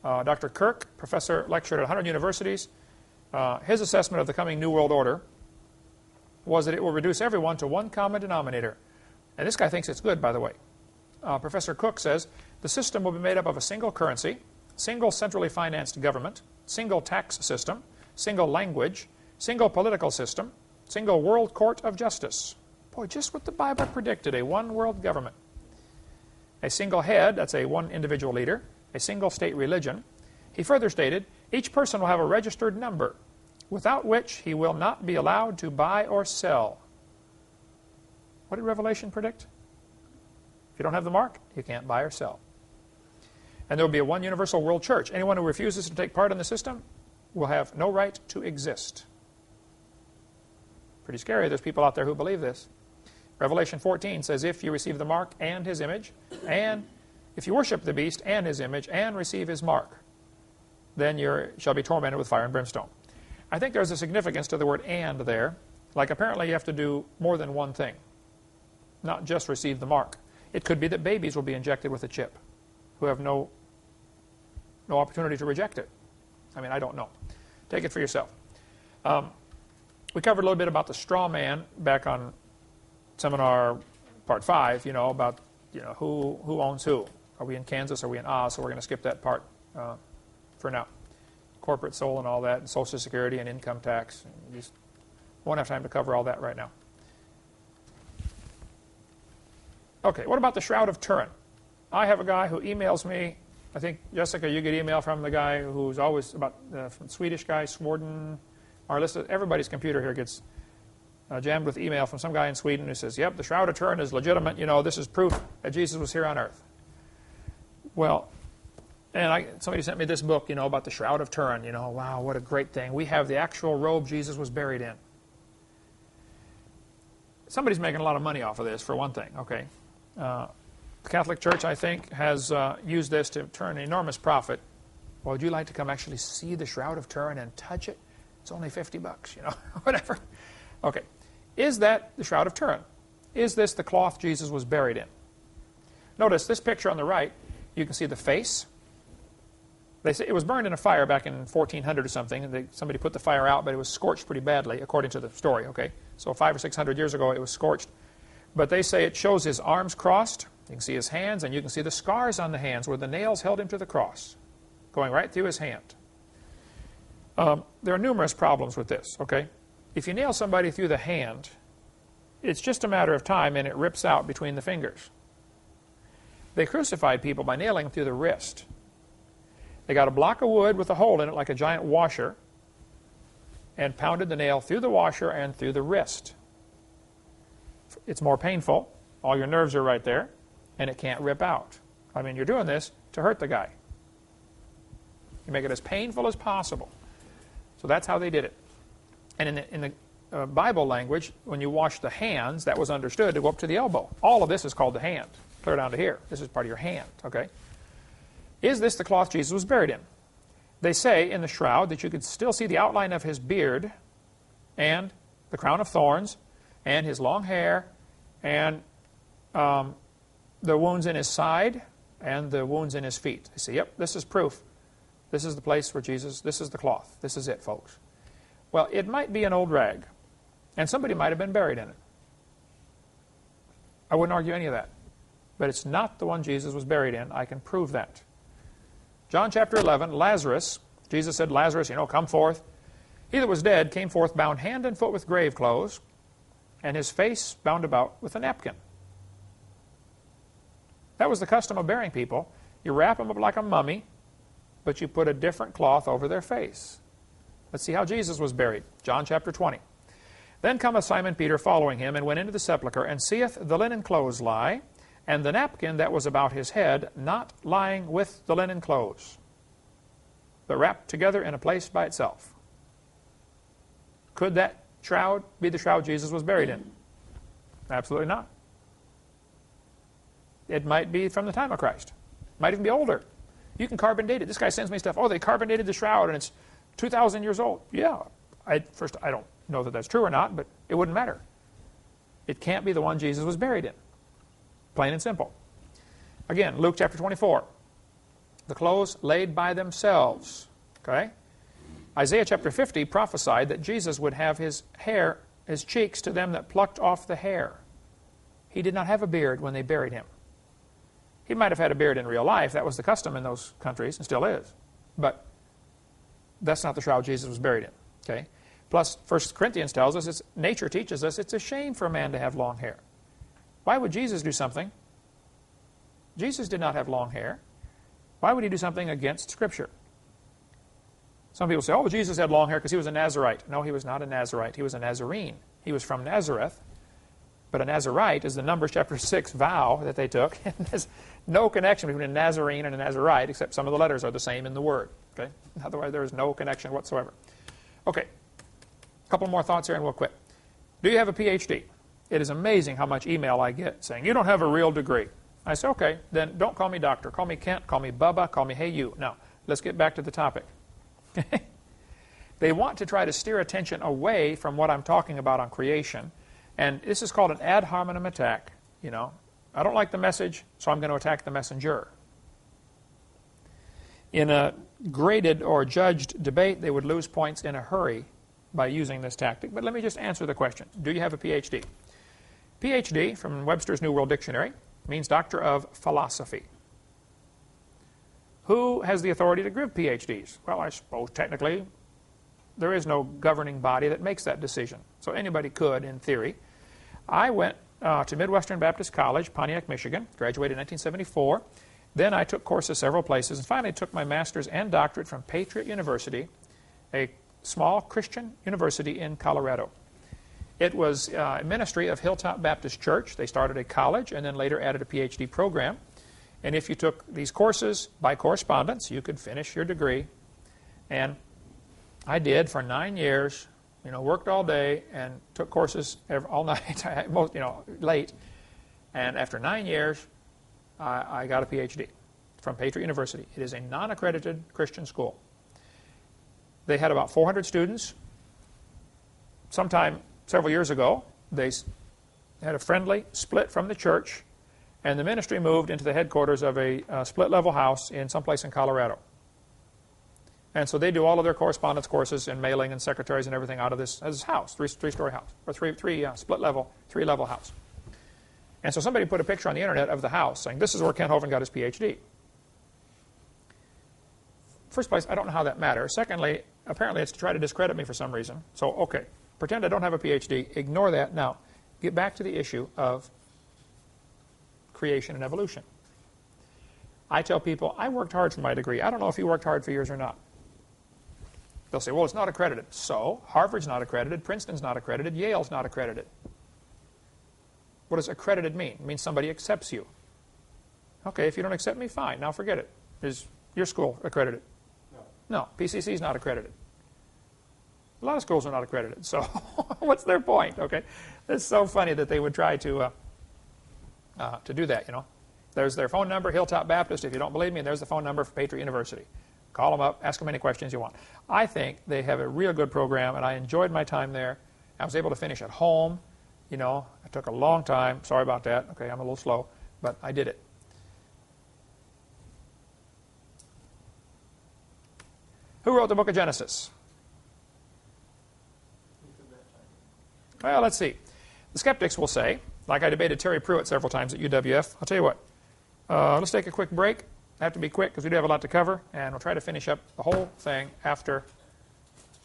Dr. Kirk, professor, lectured at 100 universities. His assessment of the coming New World Order was that it will reduce everyone to one common denominator. And this guy thinks it's good, by the way. Professor Cook says, the system will be made up of a single currency, single centrally financed government, single tax system, single language, single political system, single world court of justice. Boy, just what the Bible predicted, a one world government. A single head, that's a one individual leader, a single state religion. He further stated, each person will have a registered number, without which he will not be allowed to buy or sell. What did Revelation predict? If you don't have the mark, you can't buy or sell. And there will be a one universal world church. Anyone who refuses to take part in the system will have no right to exist. Pretty scary. There's people out there who believe this. Revelation 14 says, if you receive the mark and his image, and if you worship the beast and his image, and receive his mark, then you shall be tormented with fire and brimstone. I think there's a significance to the word and there. Like apparently you have to do more than one thing, not just receive the mark. It could be that babies will be injected with a chip who have no opportunity to reject it. I mean, I don't know. Take it for yourself. We covered a little bit about the straw man back on seminar part 5, about who owns who. Are we in Kansas? Are we in Oz? So we're going to skip that part for now. Corporate soul and all that, and Social Security and income tax. We just won't have time to cover all that right now. Okay, what about the Shroud of Turin? I have a guy who emails me. I think, Jessica, you get email from the guy who's always from the Swedish guy, Sworden. Our list of everybody's computer here gets jammed with email from some guy in Sweden who says, yep, the Shroud of Turin is legitimate. This is proof that Jesus was here on earth. Well, and somebody sent me this book, about the Shroud of Turin. Wow, what a great thing. We have the actual robe Jesus was buried in. Somebody's making a lot of money off of this, for one thing, okay? The Catholic Church, I think, has used this to turn an enormous profit. Well, would you like to come actually see the Shroud of Turin and touch it? It's only $50, whatever. Okay. Is that the Shroud of Turin? Is this the cloth Jesus was buried in? Notice this picture on the right, you can see the face. They say it was burned in a fire back in 1400 or something. Somebody put the fire out, but it was scorched pretty badly, according to the story, okay? So 500 or 600 years ago, it was scorched. But they say it shows his arms crossed. You can see his hands, and you can see the scars on the hands where the nails held him to the cross, going right through his hand. There are numerous problems with this, okay? If you nail somebody through the hand, it's just a matter of time and it rips out between the fingers. They crucified people by nailing through the wrist. They got a block of wood with a hole in it like a giant washer and pounded the nail through the washer and through the wrist. It's more painful. All your nerves are right there, and it can't rip out. I mean, you're doing this to hurt the guy. You make it as painful as possible. So that's how they did it. And in the Bible language, when you wash the hands, that was understood to go up to the elbow. All of this is called the hand, clear down to here. This is part of your hand, okay? Is this the cloth Jesus was buried in? They say in the shroud that you could still see the outline of his beard and the crown of thorns and his long hair, and the wounds in his side, and the wounds in his feet. They say, yep, this is proof. This is the place where Jesus, this is the cloth. This is it, folks. Well, it might be an old rag, and somebody might have been buried in it. I wouldn't argue any of that. But it's not the one Jesus was buried in. I can prove that. John chapter 11, Lazarus, Jesus said, Lazarus, come forth. He that was dead came forth bound hand and foot with grave clothes, and his face bound about with a napkin. That was the custom of burying people. You wrap them up like a mummy, but you put a different cloth over their face. Let's see how Jesus was buried. John chapter 20. Then cometh Simon Peter following him, and went into the sepulchre, and seeth the linen clothes lie, and the napkin that was about his head not lying with the linen clothes, but wrapped together in a place by itself. Could that shroud be the shroud Jesus was buried in? Absolutely not. It might be from the time of Christ. It might even be older. You can carbon date it. This guy sends me stuff. Oh, they carbon dated the shroud, and it's 2,000 years old. Yeah. First, I don't know that that's true or not, but it wouldn't matter. It can't be the one Jesus was buried in. Plain and simple. Again, Luke chapter 24. The clothes laid by themselves. Okay? Isaiah chapter 50 prophesied that Jesus would have his hair, his cheeks to them that plucked off the hair. He did not have a beard when they buried him. He might have had a beard in real life. That was the custom in those countries, and still is. But that's not the shroud Jesus was buried in. Okay? Plus, 1 Corinthians tells us, nature teaches us, it's a shame for a man to have long hair. Why would Jesus do something? Jesus did not have long hair. Why would he do something against Scripture? Some people say, oh, well, Jesus had long hair because he was a Nazarite. No, he was not a Nazarite. He was a Nazarene. He was from Nazareth. But a Nazarite is the Numbers chapter 6 vow that they took. There's no connection between a Nazarene and a Nazarite, except some of the letters are the same in the word. Okay? Otherwise, there is no connection whatsoever. Okay. A couple more thoughts here and we'll quit. Do you have a PhD? It is amazing how much email I get saying, you don't have a real degree. I say, okay, then don't call me doctor. Call me Kent, call me Bubba, call me hey you. Now, let's get back to the topic. They want to try to steer attention away from what I'm talking about on creation. And this is called an ad hominem attack. I don't like the message, so I'm going to attack the messenger. In a graded or judged debate, they would lose points in a hurry by using this tactic. But let me just answer the question. Do you have a PhD? PhD, from Webster's New World Dictionary, means Doctor of Philosophy. Who has the authority to give PhDs? Well, I suppose technically there is no governing body that makes that decision. So anybody could, in theory. I went to Midwestern Baptist College, Pontiac, Michigan, graduated in 1974. Then I took courses several places, and finally took my master's and doctorate from Patriot University, a small Christian university in Colorado. It was a ministry of Hilltop Baptist Church. They started a college and then later added a PhD program. And if you took these courses by correspondence, you could finish your degree. And I did for 9 years, worked all day and took courses all night, late. And after 9 years, I got a PhD from Patriot University. It is a non-accredited Christian school. They had about 400 students. Sometime several years ago, they had a friendly split from the church, and the ministry moved into the headquarters of a split-level house in someplace in Colorado. And so they do all of their correspondence courses and mailing and secretaries and everything out of this house, three-story house, or three-level house. And so somebody put a picture on the internet of the house saying, this is where Kent Hovind got his PhD. First place, I don't know how that matters. Secondly, apparently it's to try to discredit me for some reason. So, okay, pretend I don't have a PhD. Ignore that. Now, get back to the issue of creation and evolution. I tell people, I worked hard for my degree. I don't know if you worked hard for yours or not. They'll say, well, it's not accredited. So, Harvard's not accredited, Princeton's not accredited, Yale's not accredited. What does accredited mean? It means somebody accepts you. Okay, if you don't accept me, fine. Now forget it. Is your school accredited? No, PCC's not accredited. A lot of schools are not accredited, so what's their point? Okay, it's so funny that they would try to do that. There's their phone number, Hilltop Baptist. If you don't believe me, there's the phone number for Patriot University. Call them up, ask them any questions you want. I think they have a real good program, and I enjoyed my time there. I was able to finish at home. You know, it took a long time. Sorry about that. Okay, I'm a little slow, but I did it. Who wrote the book of Genesis? Well, let's see. The skeptics will say, like I debated Terry Pruitt several times at UWF, I'll tell you what, let's take a quick break. I have to be quick because we do have a lot to cover, and we'll try to finish up the whole thing after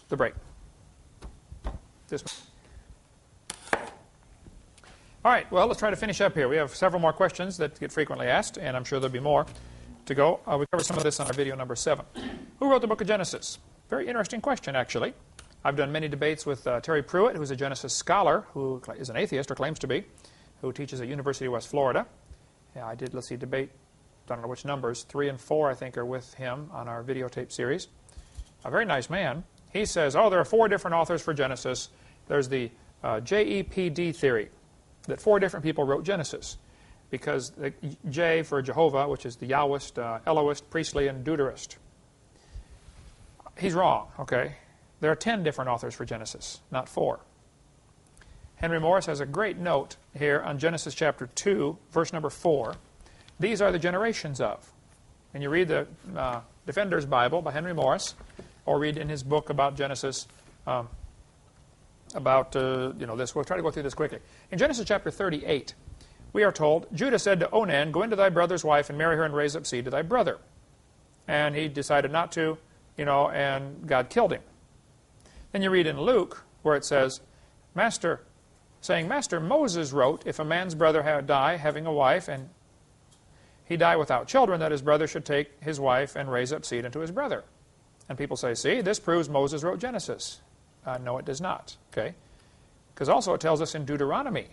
the break. This one. All right, well, let's try to finish up here. We have several more questions that get frequently asked, and I'm sure there'll be more to go. We covered some of this on our video number 7. Who wrote the book of Genesis? Very interesting question, actually. I've done many debates with Terry Pruitt, who's a Genesis scholar, who is an atheist, or claims to be, who teaches at University of West Florida. Yeah, I did, let's see, debate, I don't know which numbers, 3 and 4, I think, are with him on our videotape series. A very nice man. He says, oh, there are 4 different authors for Genesis. There's the JEPD theory, that 4 different people wrote Genesis, because the J for Jehovah, which is the Yahwist, Elohist, Priestly, and Deuterist. He's wrong, okay? There are 10 different authors for Genesis, not 4. Henry Morris has a great note here on Genesis chapter 2, verse number 4. These are the generations of. And you read the Defender's Bible by Henry Morris, or read in his book about Genesis, about this. We'll try to go through this quickly. In Genesis chapter 38, we are told, Judah said to Onan, go into thy brother's wife and marry her and raise up seed to thy brother. And he decided not to, and God killed him. Then you read in Luke where it says, Master, Moses wrote, if a man's brother die having a wife, and he die without children, that his brother should take his wife and raise up seed unto his brother. And people say, see, this proves Moses wrote Genesis. No, it does not. Okay? Because also it tells us in Deuteronomy,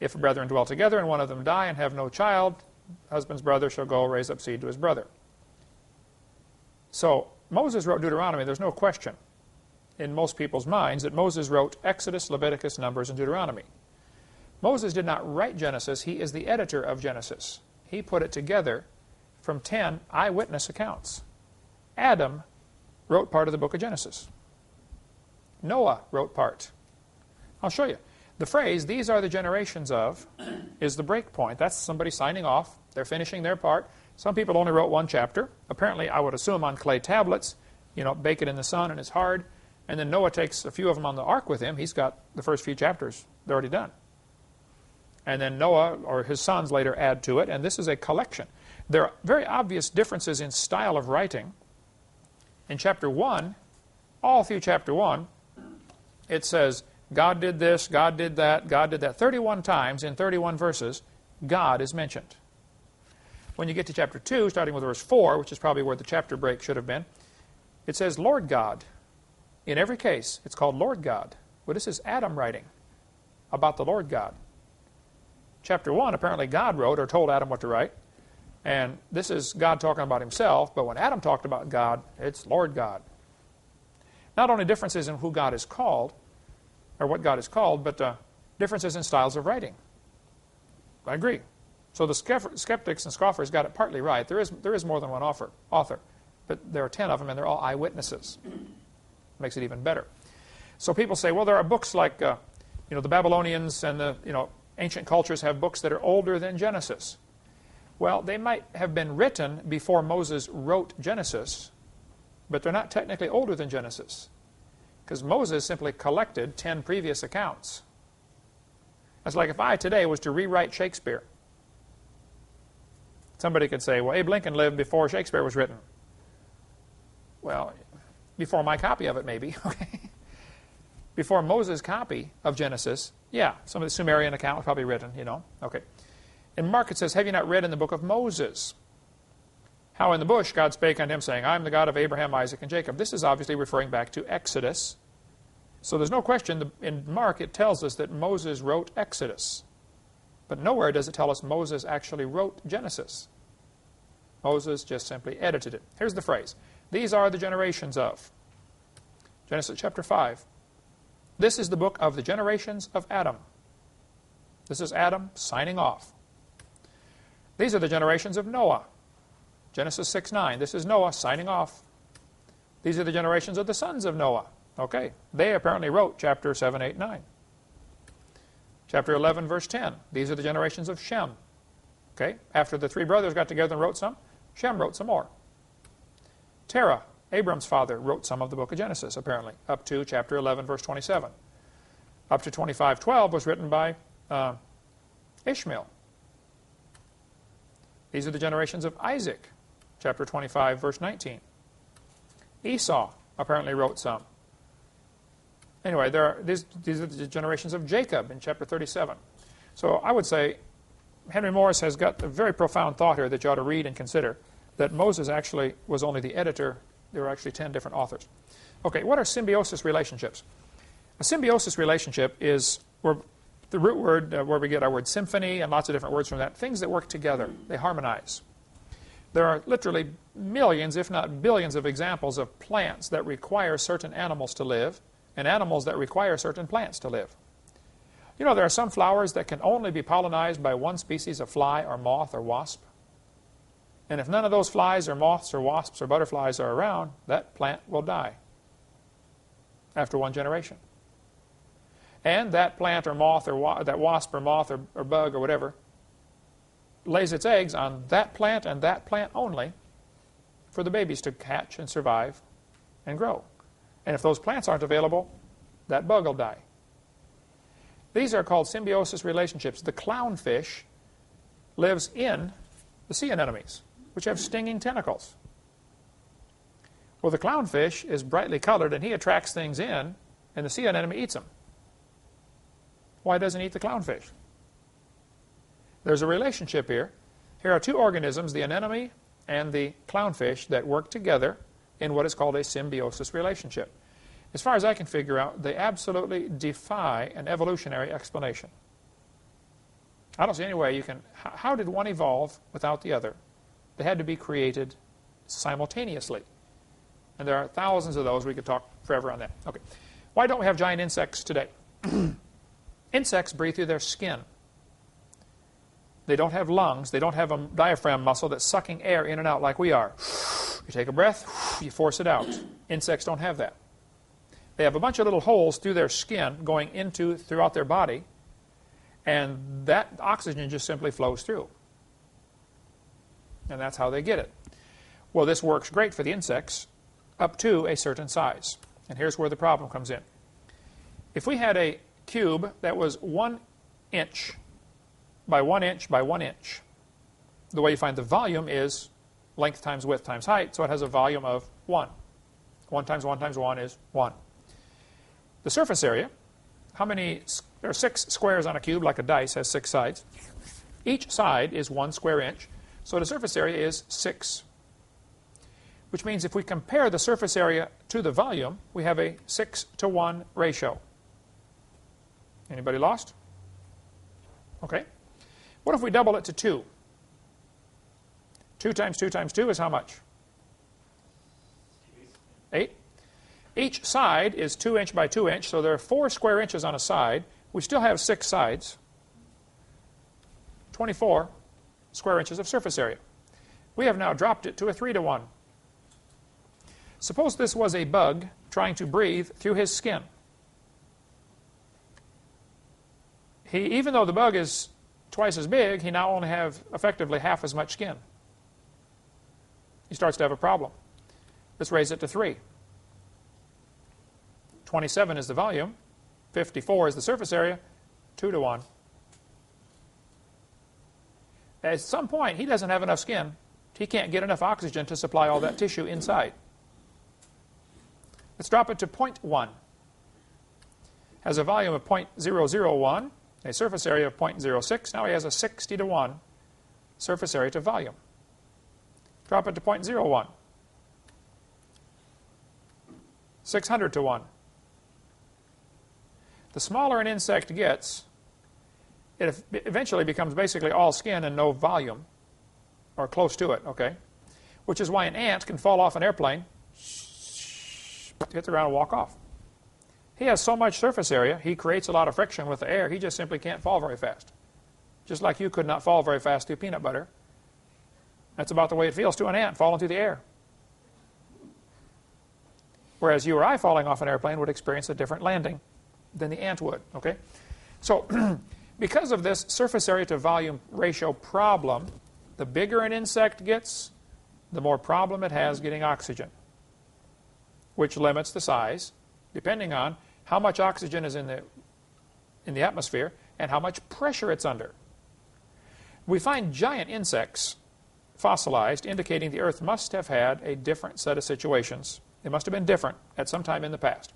if brethren dwell together and one of them die and have no child, husband's brother shall go raise up seed to his brother. So Moses wrote Deuteronomy. There's no question in most people's minds that Moses wrote Exodus, Leviticus, Numbers, and Deuteronomy. Moses did not write Genesis. He is the editor of Genesis. He put it together from 10 eyewitness accounts. Adam wrote part of the book of Genesis. Noah wrote part. I'll show you. The phrase, these are the generations of, is the break point. That's somebody signing off. They're finishing their part. Some people only wrote 1 chapter. Apparently, I would assume on clay tablets, bake it in the sun and it's hard. And then Noah takes a few of them on the ark with him. He's got the first few chapters. They're already done. And then Noah or his sons later add to it. And this is a collection. There are very obvious differences in style of writing. In chapter 1, all through chapter 1, it says, God did this, God did that, God did that. 31 times in 31 verses, God is mentioned. When you get to chapter 2, starting with verse 4, which is probably where the chapter break should have been, it says, Lord God. In every case, it's called Lord God. Well, this is Adam writing about the Lord God. Chapter 1, apparently God wrote or told Adam what to write. And this is God talking about himself, but when Adam talked about God, it's Lord God. Not only differences in who God is called, or what God is called, but differences in styles of writing. I agree. So the skeptics and scoffers got it partly right. There is more than one author, but there are 10 of them, and they're all eyewitnesses. Makes it even better. So people say, well, there are books like, the Babylonians and the, ancient cultures have books that are older than Genesis. Well, they might have been written before Moses wrote Genesis, but they're not technically older than Genesis, because Moses simply collected 10 previous accounts. That's like if I today was to rewrite Shakespeare. Somebody could say, well, Abe Lincoln lived before Shakespeare was written. Well, before my copy of it, maybe. Okay. Before Moses' copy of Genesis, yeah, some of the Sumerian account was probably written, Okay. In Mark it says, have you not read in the book of Moses how in the bush God spake unto him, saying, I am the God of Abraham, Isaac, and Jacob. This is obviously referring back to Exodus. So there's no question, in Mark it tells us that Moses wrote Exodus. But nowhere does it tell us Moses actually wrote Genesis. Moses just simply edited it. Here's the phrase. These are the generations of. Genesis chapter 5. This is the book of the generations of Adam. This is Adam signing off. These are the generations of Noah. Genesis 6:9. This is Noah signing off. These are the generations of the sons of Noah. Okay. They apparently wrote chapter 7, 8, 9. Chapter 11, verse 10. These are the generations of Shem. Okay? After the three brothers got together and wrote some, Shem wrote some more. Terah, Abram's father, wrote some of the book of Genesis, apparently, up to chapter 11, verse 27. Up to 25:12 was written by Ishmael. These are the generations of Isaac, chapter 25, verse 19. Esau apparently wrote some. Anyway, these are the generations of Jacob in chapter 37. So I would say Henry Morris has got a very profound thought here that you ought to read and consider, that Moses actually was only the editor. There were actually 10 different authors. Okay, what are symbiosis relationships? A symbiosis relationship is where the root word where we get our word symphony and lots of different words from that, things that work together. They harmonize. There are literally millions, if not billions, of examples of plants that require certain animals to live and animals that require certain plants to live. You know, there are some flowers that can only be pollinized by one species of fly or moth or wasp. And if none of those flies or moths or wasps or butterflies are around, that plant will die after one generation. And that plant or moth or that wasp or moth or bug or whatever lays its eggs on that plant and that plant only for the babies to hatch and survive and grow. And if those plants aren't available, that bug will die. These are called symbiosis relationships. The clownfish lives in the sea anemones, which have stinging tentacles. Well, the clownfish is brightly colored, and he attracts things in, and the sea anemone eats them. Why doesn't he eat the clownfish? There's a relationship here. Here are two organisms, the anemone and the clownfish, that work together in what is called a symbiosis relationship. As far as I can figure out, they absolutely defy an evolutionary explanation. I don't see any way you can... How did one evolve without the other? They had to be created simultaneously. And there are thousands of those. We could talk forever on that. Okay. Why don't we have giant insects today? Insects breathe through their skin. They don't have lungs. They don't have a diaphragm muscle that's sucking air in and out like we are. You take a breath, you force it out. Insects don't have that. They have a bunch of little holes through their skin going throughout their body, and that oxygen just simply flows through. And that's how they get it. Well, this works great for the insects up to a certain size. And here's where the problem comes in. If we had a cube that was 1 inch by 1 inch by 1 inch, the way you find the volume is length times width times height, so it has a volume of 1. 1 times 1 times 1 is 1. The surface area, there are 6 squares on a cube, like a dice has 6 sides. Each side is 1 square inch, so the surface area is 6. Which means if we compare the surface area to the volume, we have a 6-to-1 ratio. Anybody lost? Okay. What if we double it to 2? 2 times 2 times 2 is how much? 8. Each side is 2 inch by 2 inch, so there are 4 square inches on a side. We still have 6 sides. 24 square inches of surface area. We have now dropped it to a 3-to-1. Suppose this was a bug trying to breathe through his skin. Even though the bug is twice as big, he now only has effectively half as much skin. He starts to have a problem. Let's raise it to 3. 27 is the volume. 54 is the surface area. 2-to-1. At some point, he doesn't have enough skin. He can't get enough oxygen to supply all that tissue inside. Let's drop it to 0.1. Has a volume of 0.001, a surface area of 0.06. Now he has a 60-to-1 surface area to volume. Drop it to 0.01. 600-to-1. The smaller an insect gets, it eventually becomes basically all skin and no volume, or close to it, okay? Which is why an ant can fall off an airplane, hit the ground and walk off. He has so much surface area, he creates a lot of friction with the air, he just simply can't fall very fast. Just like you could not fall very fast through peanut butter. That's about the way it feels to an ant falling through the air. Whereas you or I falling off an airplane would experience a different landing than the ant would, okay? So Because of this surface area to volume ratio problem, the bigger an insect gets, the more problem it has getting oxygen, which limits the size depending on how much oxygen is in the atmosphere and how much pressure it's under. We find giant insects fossilized, indicating the Earth must have had a different set of situations. It must have been different at some time in the past.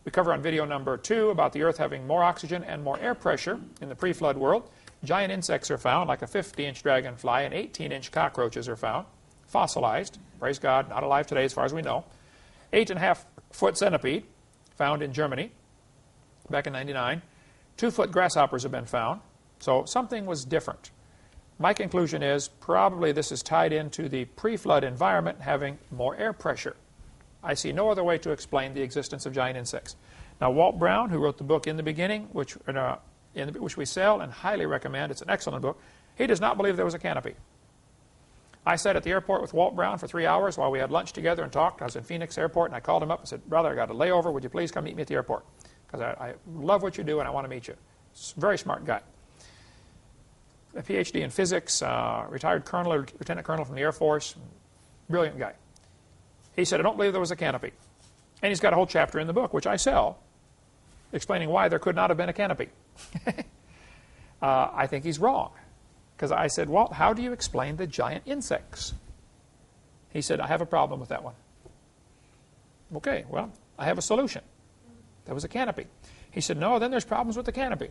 We cover on video number 2 about the Earth having more oxygen and more air pressure in the pre-flood world. Giant insects are found, like a 50-inch dragonfly, and 18-inch cockroaches are found, fossilized. Praise God, not alive today as far as we know. 8.5-foot centipede, found in Germany back in '99. 2-foot grasshoppers have been found. So something was different. My conclusion is probably this is tied into the pre-flood environment having more air pressure. I see no other way to explain the existence of giant insects. Now, Walt Brown, who wrote the book In the Beginning, which we sell and highly recommend, it's an excellent book, he does not believe there was a canopy. I sat at the airport with Walt Brown for 3 hours while we had lunch together and talked. I was in Phoenix Airport, and I called him up and said, "Brother, I got a layover. Would you please come meet me at the airport? Because I love what you do and I want to meet you." Very smart guy. A PhD in physics, retired colonel or lieutenant colonel from the Air Force, brilliant guy. He said, "I don't believe there was a canopy." And he's got a whole chapter in the book, which I sell, explaining why there could not have been a canopy. I think he's wrong. Because I said, "Walt, how do you explain the giant insects?" He said, "I have a problem with that one." Okay, well, I have a solution. There was a canopy. He said, "No, then there's problems with the canopy.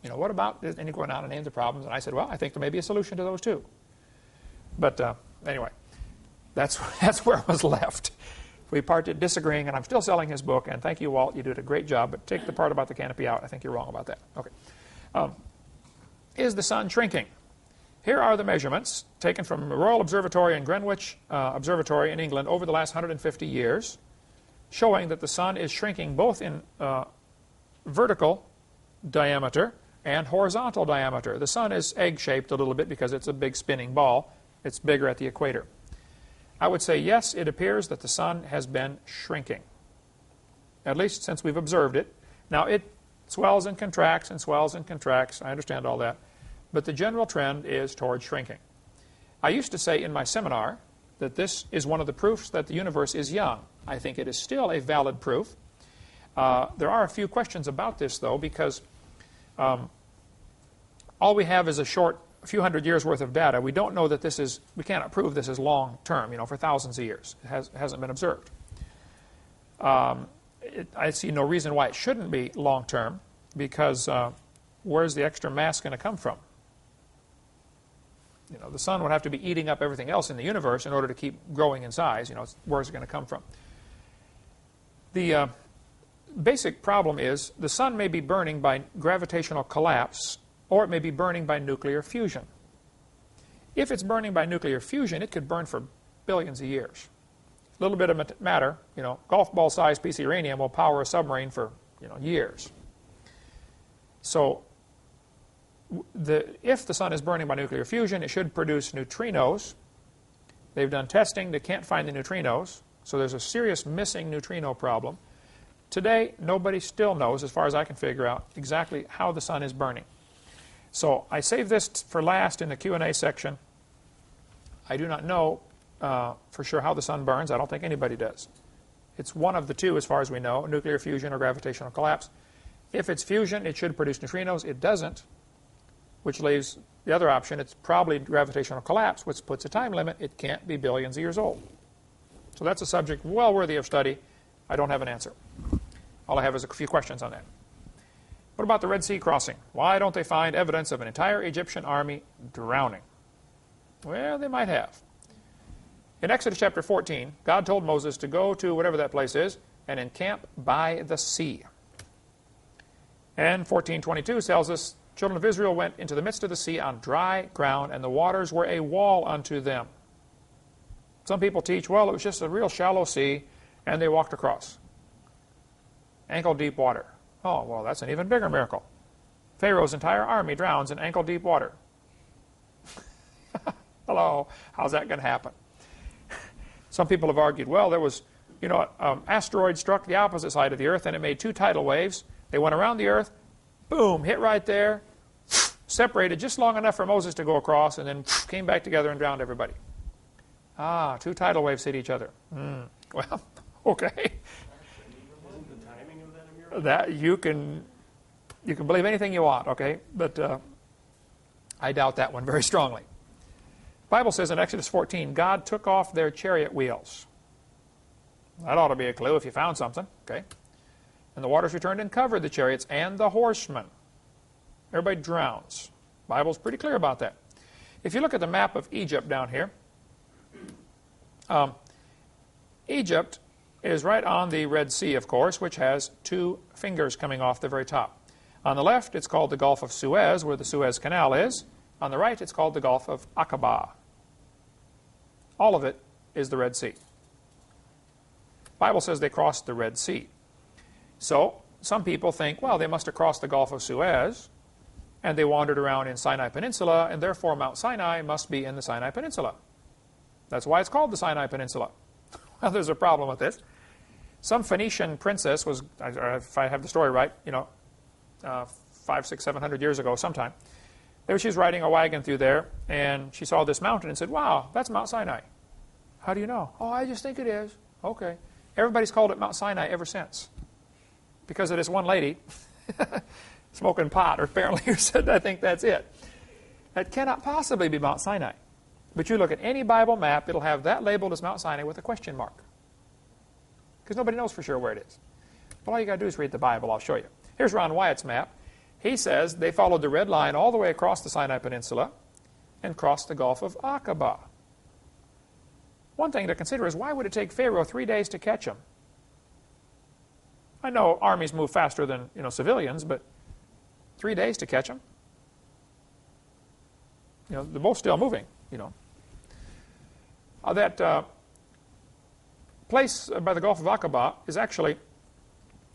You know, what about this?" And he went on and named the problems. And I said, "Well, I think there may be a solution to those too." But anyway, that's where it was left. We parted disagreeing, and I'm still selling his book. And thank you, Walt. You did a great job. But take the part about the canopy out. I think you're wrong about that. Okay. Is the sun shrinking? Here are the measurements taken from the Royal Observatory in Greenwich Observatory in England over the last 150 years, showing that the sun is shrinking both in vertical diameter and horizontal diameter. The sun is egg-shaped a little bit because it's a big spinning ball. It's bigger at the equator. I would say, yes, it appears that the sun has been shrinking, at least since we've observed it. Now, it swells and contracts and swells and contracts. I understand all that. But the general trend is towards shrinking. I used to say in my seminar that this is one of the proofs that the universe is young. I think it is still a valid proof. There are a few questions about this, though, because all we have is a few hundred years worth of data. We don't know that this is, we cannot prove this is long term, for thousands of years. It hasn't been observed. I see no reason why it shouldn't be long term, because where's the extra mass going to come from? The sun would have to be eating up everything else in the universe in order to keep growing in size. Where's it going to come from? The basic problem is the sun may be burning by gravitational collapse, or it may be burning by nuclear fusion. If it's burning by nuclear fusion, it could burn for billions of years. A little bit of matter, golf ball sized piece of uranium will power a submarine for years. So if the sun is burning by nuclear fusion, it should produce neutrinos. They've done testing. They can't find the neutrinos. So there's a serious missing neutrino problem. Today, nobody still knows, as far as I can figure out, exactly how the sun is burning. So I saved this for last in the Q&A section. I do not know for sure how the sun burns. I don't think anybody does. It's one of the two, as far as we know, nuclear fusion or gravitational collapse. If it's fusion, it should produce neutrinos. It doesn't, which leaves the other option. It's probably gravitational collapse, which puts a time limit. It can't be billions of years old. So that's a subject well worthy of study. I don't have an answer. All I have is a few questions on that. What about the Red Sea crossing? Why don't they find evidence of an entire Egyptian army drowning? Well, they might have. In Exodus chapter 14, God told Moses to go to whatever that place is and encamp by the sea. And 14:22 tells us, children of Israel went into the midst of the sea on dry ground, and the waters were a wall unto them. Some people teach, well, it was just a real shallow sea, and they walked across. Ankle-deep water. Oh, well, that's an even bigger miracle. Pharaoh's entire army drowns in ankle-deep water. Hello, how's that going to happen? Some people have argued, well, there was, asteroid struck the opposite side of the earth, and it made two tidal waves. They went around the earth, boom, hit right there, separated just long enough for Moses to go across, and then came back together and drowned everybody. Ah, two tidal waves hit each other. Well, okay. Isn't the timing of that a miracle? That you can believe anything you want, okay? But I doubt that one very strongly. The Bible says in Exodus 14, God took off their chariot wheels. That ought to be a clue if you found something, okay? And the waters returned and covered the chariots and the horsemen. Everybody drowns. The Bible's pretty clear about that. If you look at the map of Egypt down here, Egypt is right on the Red Sea, of course, which has two fingers coming off the very top. On the left, it's called the Gulf of Suez, where the Suez Canal is. On the right, it's called the Gulf of Aqaba. All of it is the Red Sea. The Bible says they crossed the Red Sea. So some people think, well, they must have crossed the Gulf of Suez, and they wandered around in Sinai Peninsula, and therefore Mount Sinai must be in the Sinai Peninsula. That's why it's called the Sinai Peninsula. Well, there's a problem with this. Some Phoenician princess was, if I have the story right, 500, 600, 700 years ago sometime, she was riding a wagon through there, and she saw this mountain and said, wow, that's Mount Sinai. How do you know? Oh, I just think it is. Okay. Everybody's called it Mount Sinai ever since, because of this one lady smoking pot, or apparently who said, I think that's it. That cannot possibly be Mount Sinai. But you look at any Bible map, it'll have that labeled as Mount Sinai with a question mark, because nobody knows for sure where it is. Well, all you got to do is read the Bible. I'll show you. Here's Ron Wyatt's map. He says they followed the red line all the way across the Sinai Peninsula and crossed the Gulf of Aqaba. One thing to consider is, why would it take Pharaoh 3 days to catch them? I know armies move faster than civilians, but 3 days to catch them? They're both still moving. That place by the Gulf of Aqaba is actually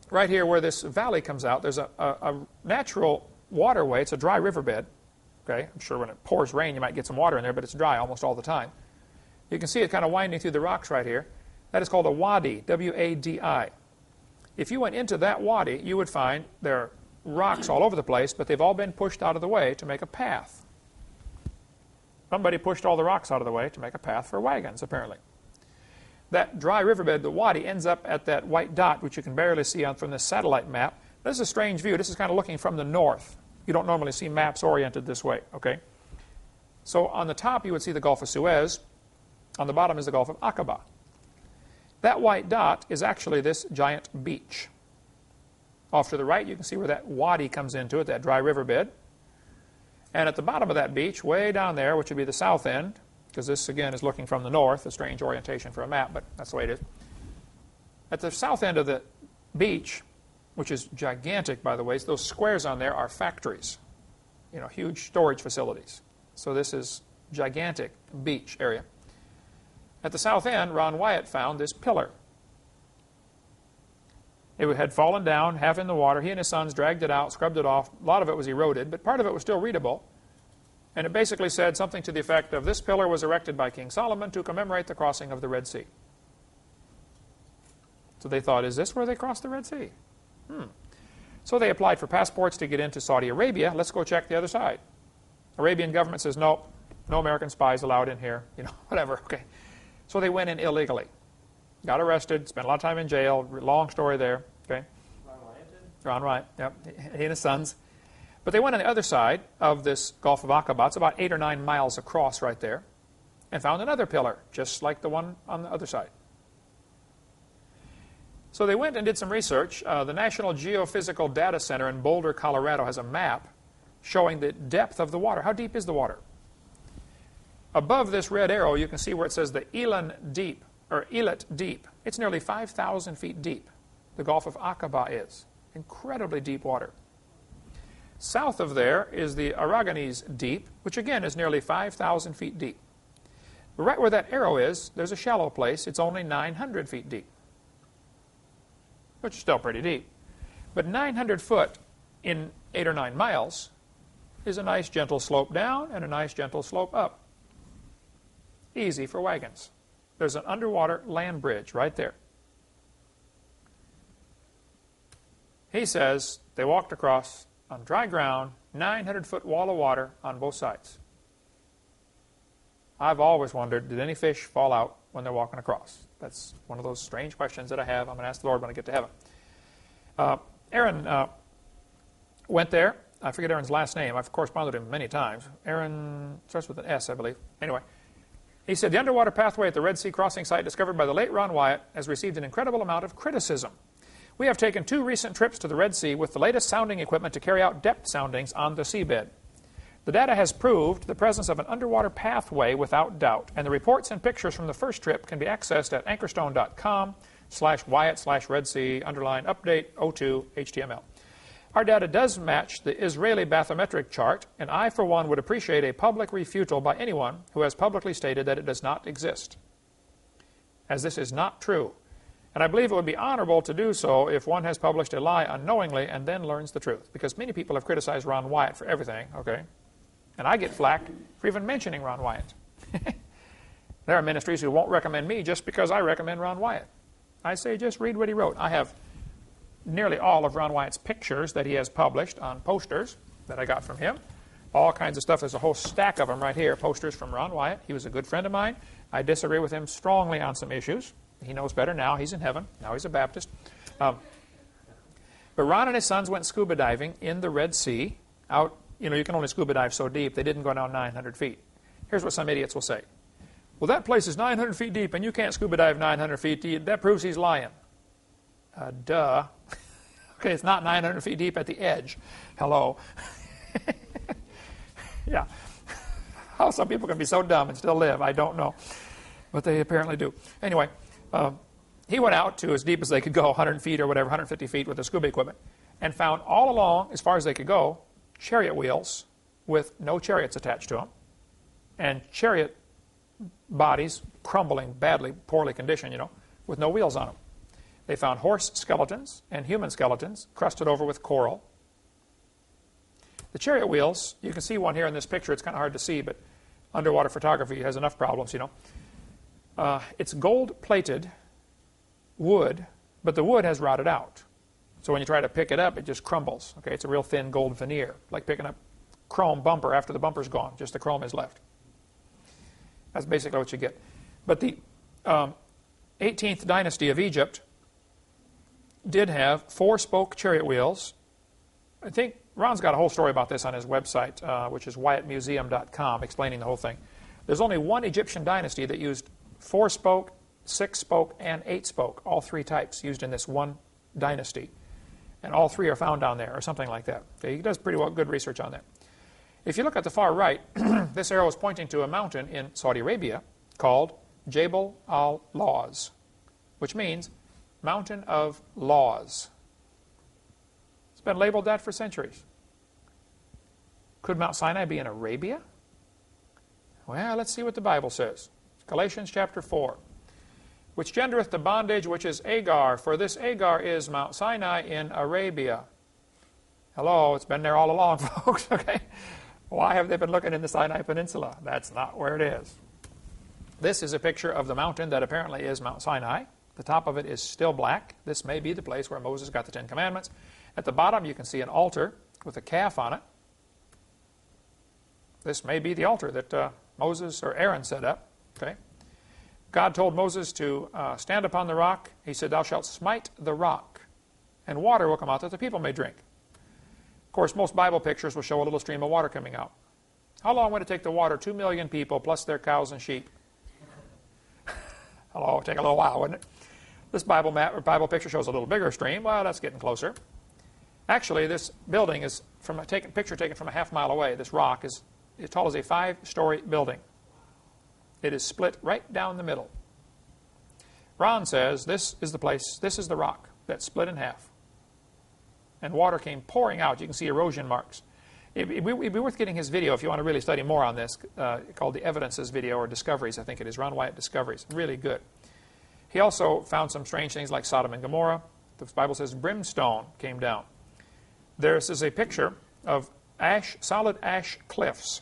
right here where this valley comes out. There's a natural waterway. It's a dry riverbed. Okay, I'm sure when it pours rain you might get some water in there, but it's dry almost all the time. You can see it kind of winding through the rocks right here. That is called a wadi, W-A-D-I. If you went into that wadi, you would find there are rocks all over the place, but they've all been pushed out of the way to make a path. Somebody pushed all the rocks out of the way to make a path for wagons, apparently. That dry riverbed, the wadi, ends up at that white dot, which you can barely see from this satellite map. This is a strange view. This is kind of looking from the north. You don't normally see maps oriented this way, okay? So on the top, you would see the Gulf of Suez. On the bottom is the Gulf of Aqaba. That white dot is actually this giant beach. Off to the right, you can see where that wadi comes into it, that dry riverbed. And at the bottom of that beach, way down there, which would be the south end, because this, again, is looking from the north, a strange orientation for a map, but that's the way it is. At the south end of the beach, which is gigantic, by the way, those squares on there are factories, huge storage facilities. So this is gigantic beach area. At the south end, Ron Wyatt found this pillar. It had fallen down, half in the water. He and his sons dragged it out, scrubbed it off. A lot of it was eroded, but part of it was still readable. And it basically said something to the effect of, this pillar was erected by King Solomon to commemorate the crossing of the Red Sea. So they thought, is this where they crossed the Red Sea? So they applied for passports to get into Saudi Arabia. Let's go check the other side. Arabian government says, nope, no American spies allowed in here, whatever, okay. So they went in illegally. Got arrested, spent a lot of time in jail, long story there, okay. Ron Wyatt did? Ron Wyatt, yep, he and his sons. But they went on the other side of this Gulf of Aqaba. It's about 8 or 9 miles across right there, and found another pillar, just like the one on the other side. So they went and did some research. The National Geophysical Data Center in Boulder, Colorado has a map showing the depth of the water. How deep is the water? Above this red arrow, you can see where it says the Elan Deep, or Elat Deep. It's nearly 5,000 feet deep. The Gulf of Aqaba is. Incredibly deep water. South of there is the Aragonese Deep, which again is nearly 5,000 feet deep. But right where that arrow is, there's a shallow place. It's only 900 feet deep, which is still pretty deep. But 900 foot in 8 or 9 miles is a nice gentle slope down and a nice gentle slope up. Easy for wagons. There's an underwater land bridge right there. He says they walked across on dry ground, 900-foot wall of water on both sides. I've always wondered, did any fish fall out when they're walking across? That's one of those strange questions that I have. I'm going to ask the Lord when I get to heaven. Aaron went there. I forget Aaron's last name. I've corresponded with him many times. Aaron starts with an S, I believe. Anyway, he said, the underwater pathway at the Red Sea crossing site discovered by the late Ron Wyatt has received an incredible amount of criticism. We have taken 2 recent trips to the Red Sea with the latest sounding equipment to carry out depth soundings on the seabed. The data has proved the presence of an underwater pathway without doubt, and the reports and pictures from the first trip can be accessed at anchorstone.com/Wyatt/Red Sea _update 02 HTML. Our data does match the Israeli bathymetric chart, and I, for one, would appreciate a public refutal by anyone who has publicly stated that it does not exist, as this is not true. And I believe it would be honorable to do so if one has published a lie unknowingly and then learns the truth, because many people have criticized Ron Wyatt for everything, okay? And I get flack for even mentioning Ron Wyatt. There are ministries who won't recommend me just because I recommend Ron Wyatt. I say just read what he wrote. I have nearly all of Ron Wyatt's pictures that he has published on posters that I got from him. All kinds of stuff. There's a whole stack of them right here, posters from Ron Wyatt. He was a good friend of mine. I disagree with him strongly on some issues. He knows better now. He's in heaven. Now he's a Baptist. But Ron and his sons went scuba diving in the Red Sea. Out, you know, you can only scuba dive so deep. They didn't go down 900 feet. Here's what some idiots will say. Well, that place is 900 feet deep, and you can't scuba dive 900 feet deep. That proves he's lying. Duh. Okay, it's not 900 feet deep at the edge. Hello. Yeah. How some people can be so dumb and still live, I don't know. But they apparently do. Anyway, he went out to as deep as they could go, 100 feet or whatever, 150 feet with the scuba equipment, and found all along, as far as they could go, chariot wheels with no chariots attached to them, and chariot bodies crumbling badly, poorly conditioned, you know, with no wheels on them. They found horse skeletons and human skeletons crusted over with coral. The chariot wheels, you can see one here in this picture. It's kind of hard to see, but underwater photography has enough problems, you know. It's gold-plated wood, but the wood has rotted out. So when you try to pick it up, it just crumbles. Okay, it's a real thin gold veneer, like picking up chrome bumper after the bumper's gone. Just the chrome is left. That's basically what you get. But the 18th dynasty of Egypt did have 4-spoke chariot wheels. I think Ron's got a whole story about this on his website, which is WyattMuseum.com, explaining the whole thing. There's only one Egyptian dynasty that used 4-spoke, 6-spoke, and 8-spoke, all 3 types used in this one dynasty. And all 3 are found down there, or something like that. Okay, he does pretty well good research on that. If you look at the far right, this arrow is pointing to a mountain in Saudi Arabia called Jabal al-Laws, which means Mountain of Laws. It's been labeled that for centuries. Could Mount Sinai be in Arabia? Well, let's see what the Bible says. Galatians chapter 4. Which gendereth the bondage which is Agar, for this Agar is Mount Sinai in Arabia. Hello, it's been there all along, folks, okay? Why have they been looking in the Sinai Peninsula? That's not where it is. This is a picture of the mountain that apparently is Mount Sinai. The top of it is still black. This may be the place where Moses got the 10 Commandments. At the bottom, you can see an altar with a calf on it. This may be the altar that Moses or Aaron set up. Okay. God told Moses to stand upon the rock. He said, "Thou shalt smite the rock, and water will come out that the people may drink." Of course, most Bible pictures will show a little stream of water coming out. How long would it take to water 2 million people plus their cows and sheep? Hello, it would take a little while, wouldn't it? This Bible picture shows a little bigger stream. Well, that's getting closer. Actually, this building is from a picture taken from a half-mile away. This rock is as tall as a 5-story building. It is split right down the middle. Ron says this is the place, this is the rock that's split in half. And water came pouring out. You can see erosion marks. It'd be worth getting his video if you want to really study more on this, called the Evidences video, or Discoveries, I think it is. Ron Wyatt Discoveries. Really good. He also found some strange things like Sodom and Gomorrah. The Bible says brimstone came down. This is a picture of solid ash cliffs.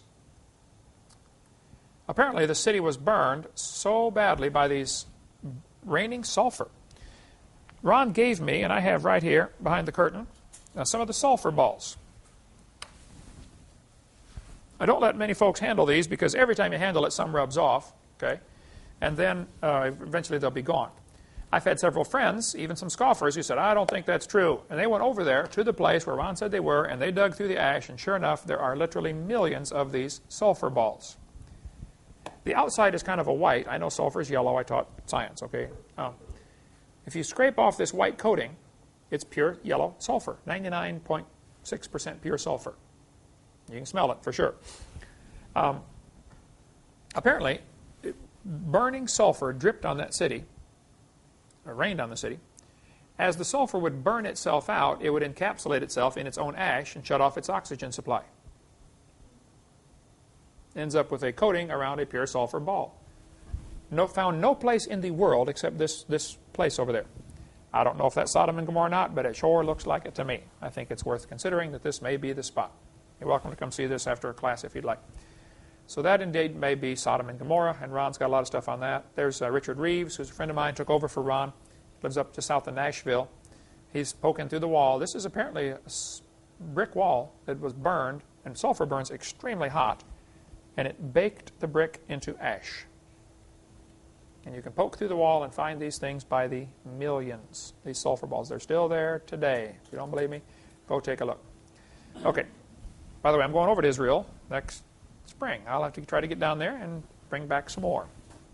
Apparently, the city was burned so badly by these raining sulfur. Ron gave me, and I have right here behind the curtain, some of the sulfur balls. I don't let many folks handle these because every time you handle it, some rubs off, okay? And then eventually they'll be gone. I've had several friends, even some scoffers, who said, I don't think that's true. And they went over there to the place where Ron said they were, and they dug through the ash, and sure enough, there are literally millions of these sulfur balls. The outside is kind of a white. I know sulfur is yellow. I taught science, okay? If you scrape off this white coating, it's pure yellow sulfur, 99.6% pure sulfur. You can smell it for sure. Apparently, burning sulfur dripped on that city, or rained on the city. As the sulfur would burn itself out, it would encapsulate itself in its own ash and shut off its oxygen supply. Ends up with a coating around a pure sulfur ball. Found no place in the world except this place over there. I don't know if that's Sodom and Gomorrah or not, but it sure looks like it to me. I think it's worth considering that this may be the spot. You're welcome to come see this after class if you'd like. So that indeed may be Sodom and Gomorrah, and Ron's got a lot of stuff on that. There's Richard Reeves, who's a friend of mine, took over for Ron, lives up just south of Nashville. He's poking through the wall. This is apparently a brick wall that was burned, and sulfur burns extremely hot, and it baked the brick into ash. And you can poke through the wall and find these things by the millions, these sulfur balls. They're still there today. If you don't believe me, go take a look. Okay. By the way, I'm going over to Israel next spring. I'll have to try to get down there and bring back some more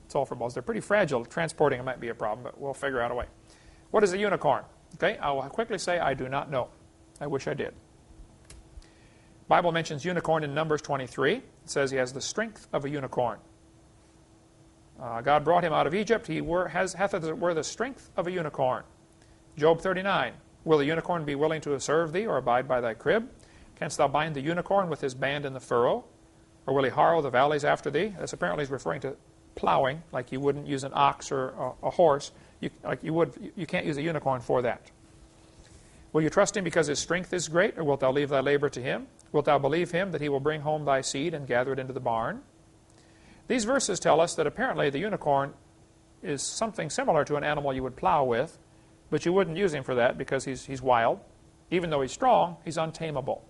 sulfur balls. They're pretty fragile. Transporting them might be a problem, but we'll figure out a way. What is a unicorn? Okay, I will quickly say I do not know. I wish I did. The Bible mentions unicorn in Numbers 23. It says he has the strength of a unicorn. God brought him out of Egypt. He hath as it were the strength of a unicorn. Job 39. Will the unicorn be willing to serve thee or abide by thy crib? Canst thou bind the unicorn with his band in the furrow? Or will he harrow the valleys after thee? This apparently is referring to plowing, like you wouldn't use an ox or a horse. You can't use a unicorn for that. Will you trust him because his strength is great, or wilt thou leave thy labor to him? Wilt thou believe him that he will bring home thy seed and gather it into the barn? These verses tell us that apparently the unicorn is something similar to an animal you would plow with, but you wouldn't use him for that because he's wild. Even though he's strong, he's untamable.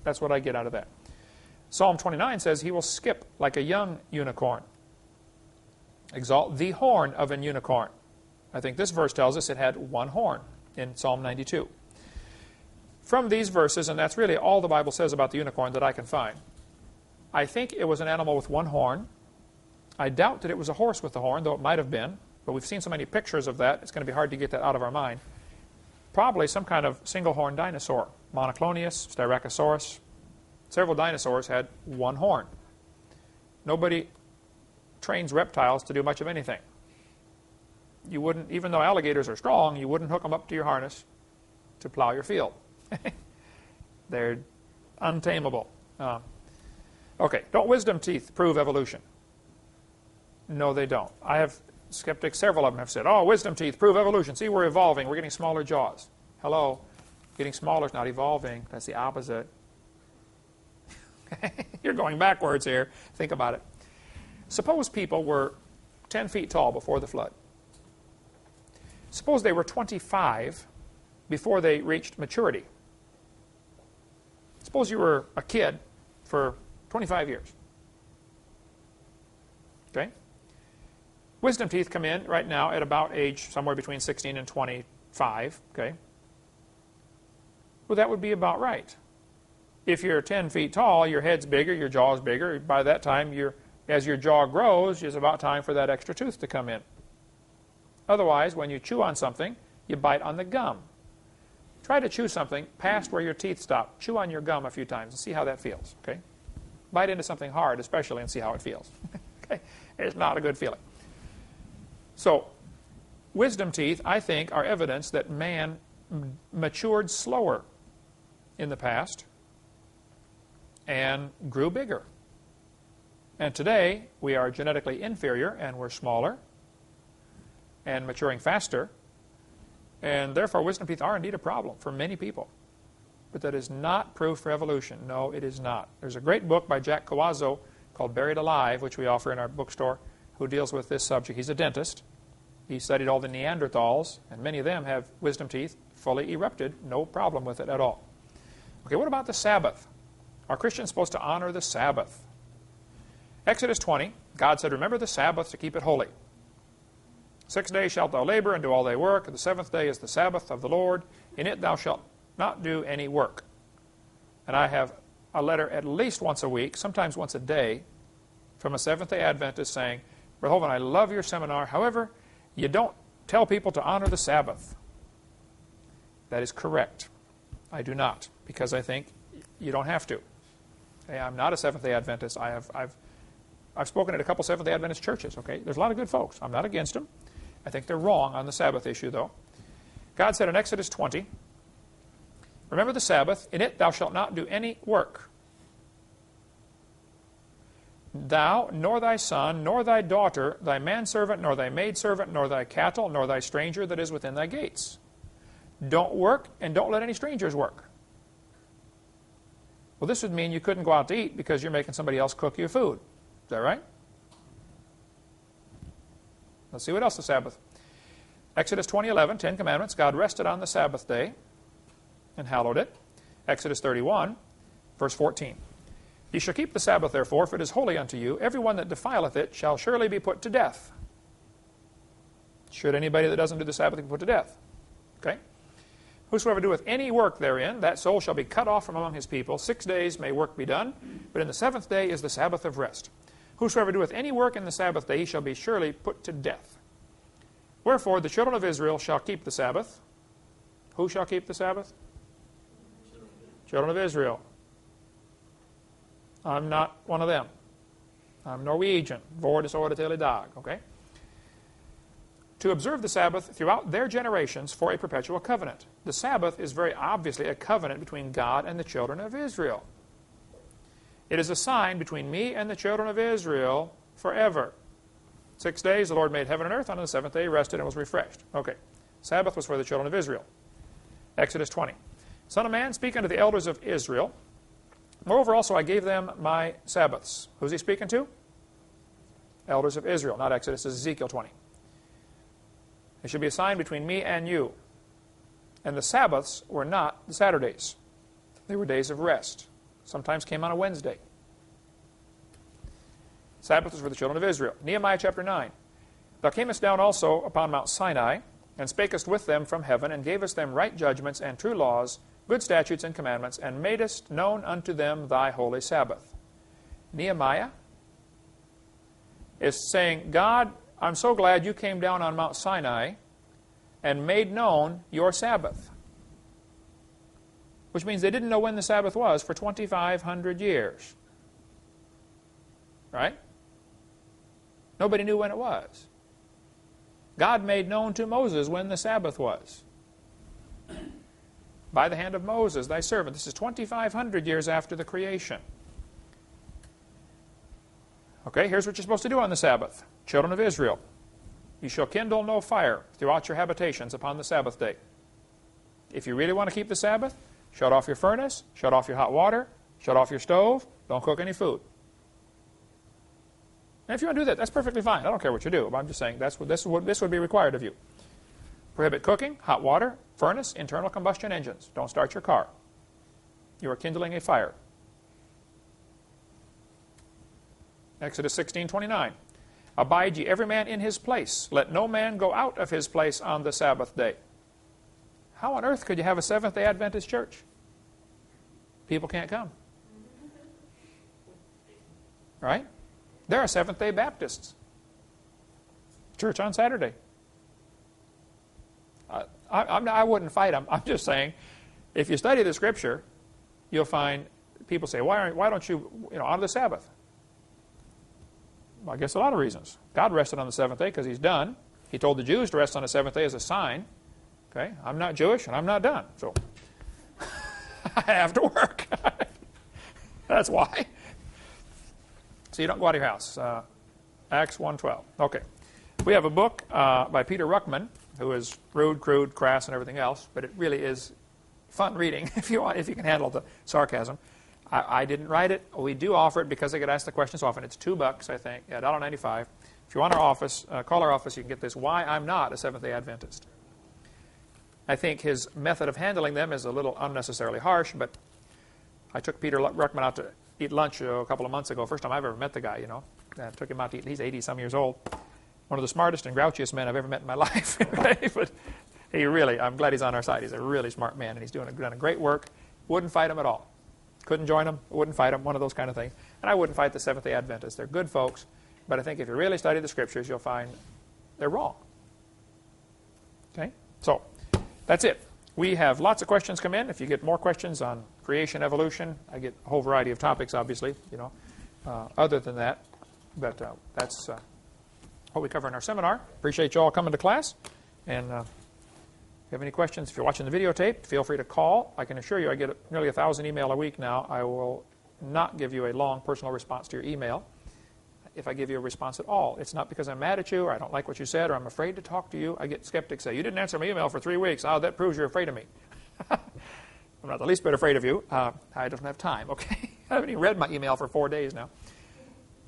That's what I get out of that. Psalm 29 says he will skip like a young unicorn. Exalt the horn of an unicorn. I think this verse tells us it had one horn in Psalm 92. From these verses, and that's really all the Bible says about the unicorn that I can find, I think it was an animal with one horn. I doubt that it was a horse with a horn, though it might have been, but we've seen so many pictures of that, it's going to be hard to get that out of our mind. Probably some kind of single-horned dinosaur. Monoclonius, Styracosaurus. Several dinosaurs had one horn. Nobody trains reptiles to do much of anything. You wouldn't, even though alligators are strong, you wouldn't hook them up to your harness to plow your field. They're untamable. Okay, don't wisdom teeth prove evolution? No, they don't. I have skeptics, several of them have said, oh, wisdom teeth prove evolution. See, we're evolving. We're getting smaller jaws. Hello. Getting smaller is not evolving. That's the opposite. You're going backwards here. Think about it. Suppose people were 10 feet tall before the flood. Suppose they were 25 before they reached maturity. Suppose you were a kid for 25 years. Okay? Wisdom teeth come in right now at about age somewhere between 16 and 25. Okay? Well, that would be about right. If you're 10 feet tall, your head's bigger, your jaw's bigger. By that time, as your jaw grows, it's about time for that extra tooth to come in. Otherwise, when you chew on something, you bite on the gum. Try to chew something past where your teeth stop. Chew on your gum a few times and see how that feels. Okay? Bite into something hard, especially, and see how it feels. Okay? It's not a good feeling. So, wisdom teeth, I think, are evidence that man matured slower in the past and grew bigger. And today, we are genetically inferior, and we're smaller and maturing faster. And therefore, wisdom teeth are indeed a problem for many people. But that is not proof for evolution. No, it is not. There's a great book by Jack Cawazzo called Buried Alive, which we offer in our bookstore, who deals with this subject. He's a dentist. He studied all the Neanderthals, and many of them have wisdom teeth fully erupted. No problem with it at all. Okay, what about the Sabbath? Are Christians supposed to honor the Sabbath? Exodus 20, God said, remember the Sabbath to keep it holy. 6 days shalt thou labor and do all thy work, and the seventh day is the Sabbath of the Lord. In it thou shalt not do any work. And I have a letter at least once a week, sometimes once a day, from a Seventh-day Adventist saying, Brother Hovind, I love your seminar. However, you don't tell people to honor the Sabbath. That is correct. I do not, because I think you don't have to. Okay, I'm not a Seventh-day Adventist. I've spoken at a couple Seventh-day Adventist churches. Okay, there's a lot of good folks. I'm not against them. I think they're wrong on the Sabbath issue, though. God said in Exodus 20, remember the Sabbath, in it thou shalt not do any work. Thou, nor thy son, nor thy daughter, thy manservant, nor thy maidservant, nor thy cattle, nor thy stranger that is within thy gates. Don't work, and don't let any strangers work. Well, this would mean you couldn't go out to eat because you're making somebody else cook you food. Is that right? Let's see what else the Sabbath. Exodus 20:11, 10 Commandments. God rested on the Sabbath day and hallowed it. Exodus 31, verse 14. Ye shall keep the Sabbath, therefore, for it is holy unto you. Every one that defileth it shall surely be put to death. Should anybody that doesn't do the Sabbath be put to death? Okay? Whosoever doeth any work therein, that soul shall be cut off from among his people. 6 days may work be done, but in the seventh day is the Sabbath of rest. Whosoever doeth any work in the Sabbath day, he shall be surely put to death. Wherefore the children of Israel shall keep the Sabbath. Who shall keep the Sabbath? Children of Israel. I'm not one of them. I'm Norwegian. Voor de soorten hele dag. Okay? To observe the Sabbath throughout their generations for a perpetual covenant. The Sabbath is very obviously a covenant between God and the children of Israel. It is a sign between me and the children of Israel forever. 6 days the Lord made heaven and earth. On the seventh day he rested and was refreshed. Okay. Sabbath was for the children of Israel. Exodus 20. Son of man, speak unto the elders of Israel. Moreover also I gave them my Sabbaths. Who's he speaking to? Elders of Israel. Not Exodus. This is Ezekiel 20. It should be a sign between me and you. And the Sabbaths were not the Saturdays. They were days of rest. Sometimes came on a Wednesday. Sabbath was for the children of Israel. Nehemiah chapter 9. Thou camest down also upon Mount Sinai, and spakest with them from heaven, and gavest them right judgments and true laws, good statutes and commandments, and madest known unto them thy holy Sabbath. Nehemiah is saying, God, I'm so glad you came down on Mount Sinai and made known your Sabbath. Which means they didn't know when the Sabbath was for 2,500 years. Right? Nobody knew when it was. God made known to Moses when the Sabbath was. By the hand of Moses, thy servant. This is 2,500 years after the creation. Okay, here's what you're supposed to do on the Sabbath. Children of Israel, you shall kindle no fire throughout your habitations upon the Sabbath day. If you really want to keep the Sabbath, shut off your furnace, shut off your hot water, shut off your stove, don't cook any food. And if you want to do that, that's perfectly fine. I don't care what you do. But I'm just saying this would be required of you. Prohibit cooking, hot water, furnace, internal combustion engines. Don't start your car. You are kindling a fire. Exodus 16:29. Abide ye every man in his place. Let no man go out of his place on the Sabbath day. How on earth could you have a Seventh-day Adventist church? People can't come. Right? There are Seventh-day Baptists. Church on Saturday. I wouldn't fight them. I'm just saying, if you study the Scripture, you'll find people say, why don't you honor the Sabbath? Well, I guess a lot of reasons. God rested on the seventh day because he's done. He told the Jews to rest on the seventh day as a sign. Okay, I'm not Jewish and I'm not done. So I have to work. That's why. So you don't go out of your house. Acts 1:12. Okay. We have a book by Peter Ruckman, who is rude, crude, crass, and everything else, but it really is fun reading if you can handle the sarcasm. I didn't write it. We do offer it because I get asked the question so often. It's $2, I think. Yeah, $1.95. If you want our office, call our office. You can get this. Why I'm not a Seventh-day Adventist. I think his method of handling them is a little unnecessarily harsh, but I took Peter Ruckman out to eat lunch a couple of months ago. First time I've ever met the guy, you know. I took him out to eat. He's 80-some years old. One of the smartest and grouchiest men I've ever met in my life. But he really, I'm glad he's on our side. He's a really smart man, and he's done a great work. Wouldn't fight him at all. Couldn't join him. Wouldn't fight him. One of those kind of things. And I wouldn't fight the Seventh-day Adventists. They're good folks. But I think if you really study the Scriptures, you'll find they're wrong. Okay? So, that's it. We have lots of questions come in. If you get more questions on creation, evolution, I get a whole variety of topics, obviously, you know, other than that. But that's what we cover in our seminar. Appreciate you all coming to class. And if you have any questions, if you're watching the videotape, feel free to call. I can assure you I get nearly 1,000 email a week now. I will not give you a long personal response to your email if I give you a response at all. It's not because I'm mad at you or I don't like what you said or I'm afraid to talk to you. I get skeptics say, you didn't answer my email for 3 weeks. Oh, that proves you're afraid of me. I'm not the least bit afraid of you. I don't have time, okay? I haven't even read my email for 4 days now.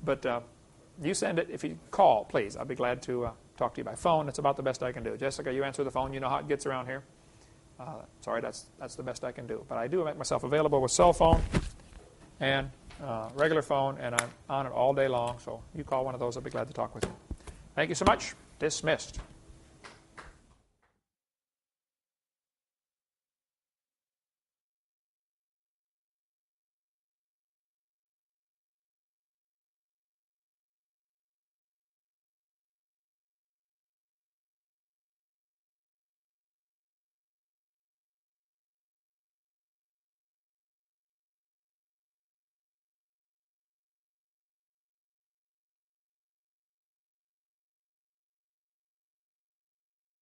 But you send it. If you call, please. I'll be glad to talk to you by phone. That's about the best I can do. Jessica, you answer the phone. You know how it gets around here. Sorry, that's the best I can do. But I do make myself available with cell phone and regular phone, and I'm on it all day long. So you call one of those, I'll be glad to talk with you. Thank you so much. Dismissed.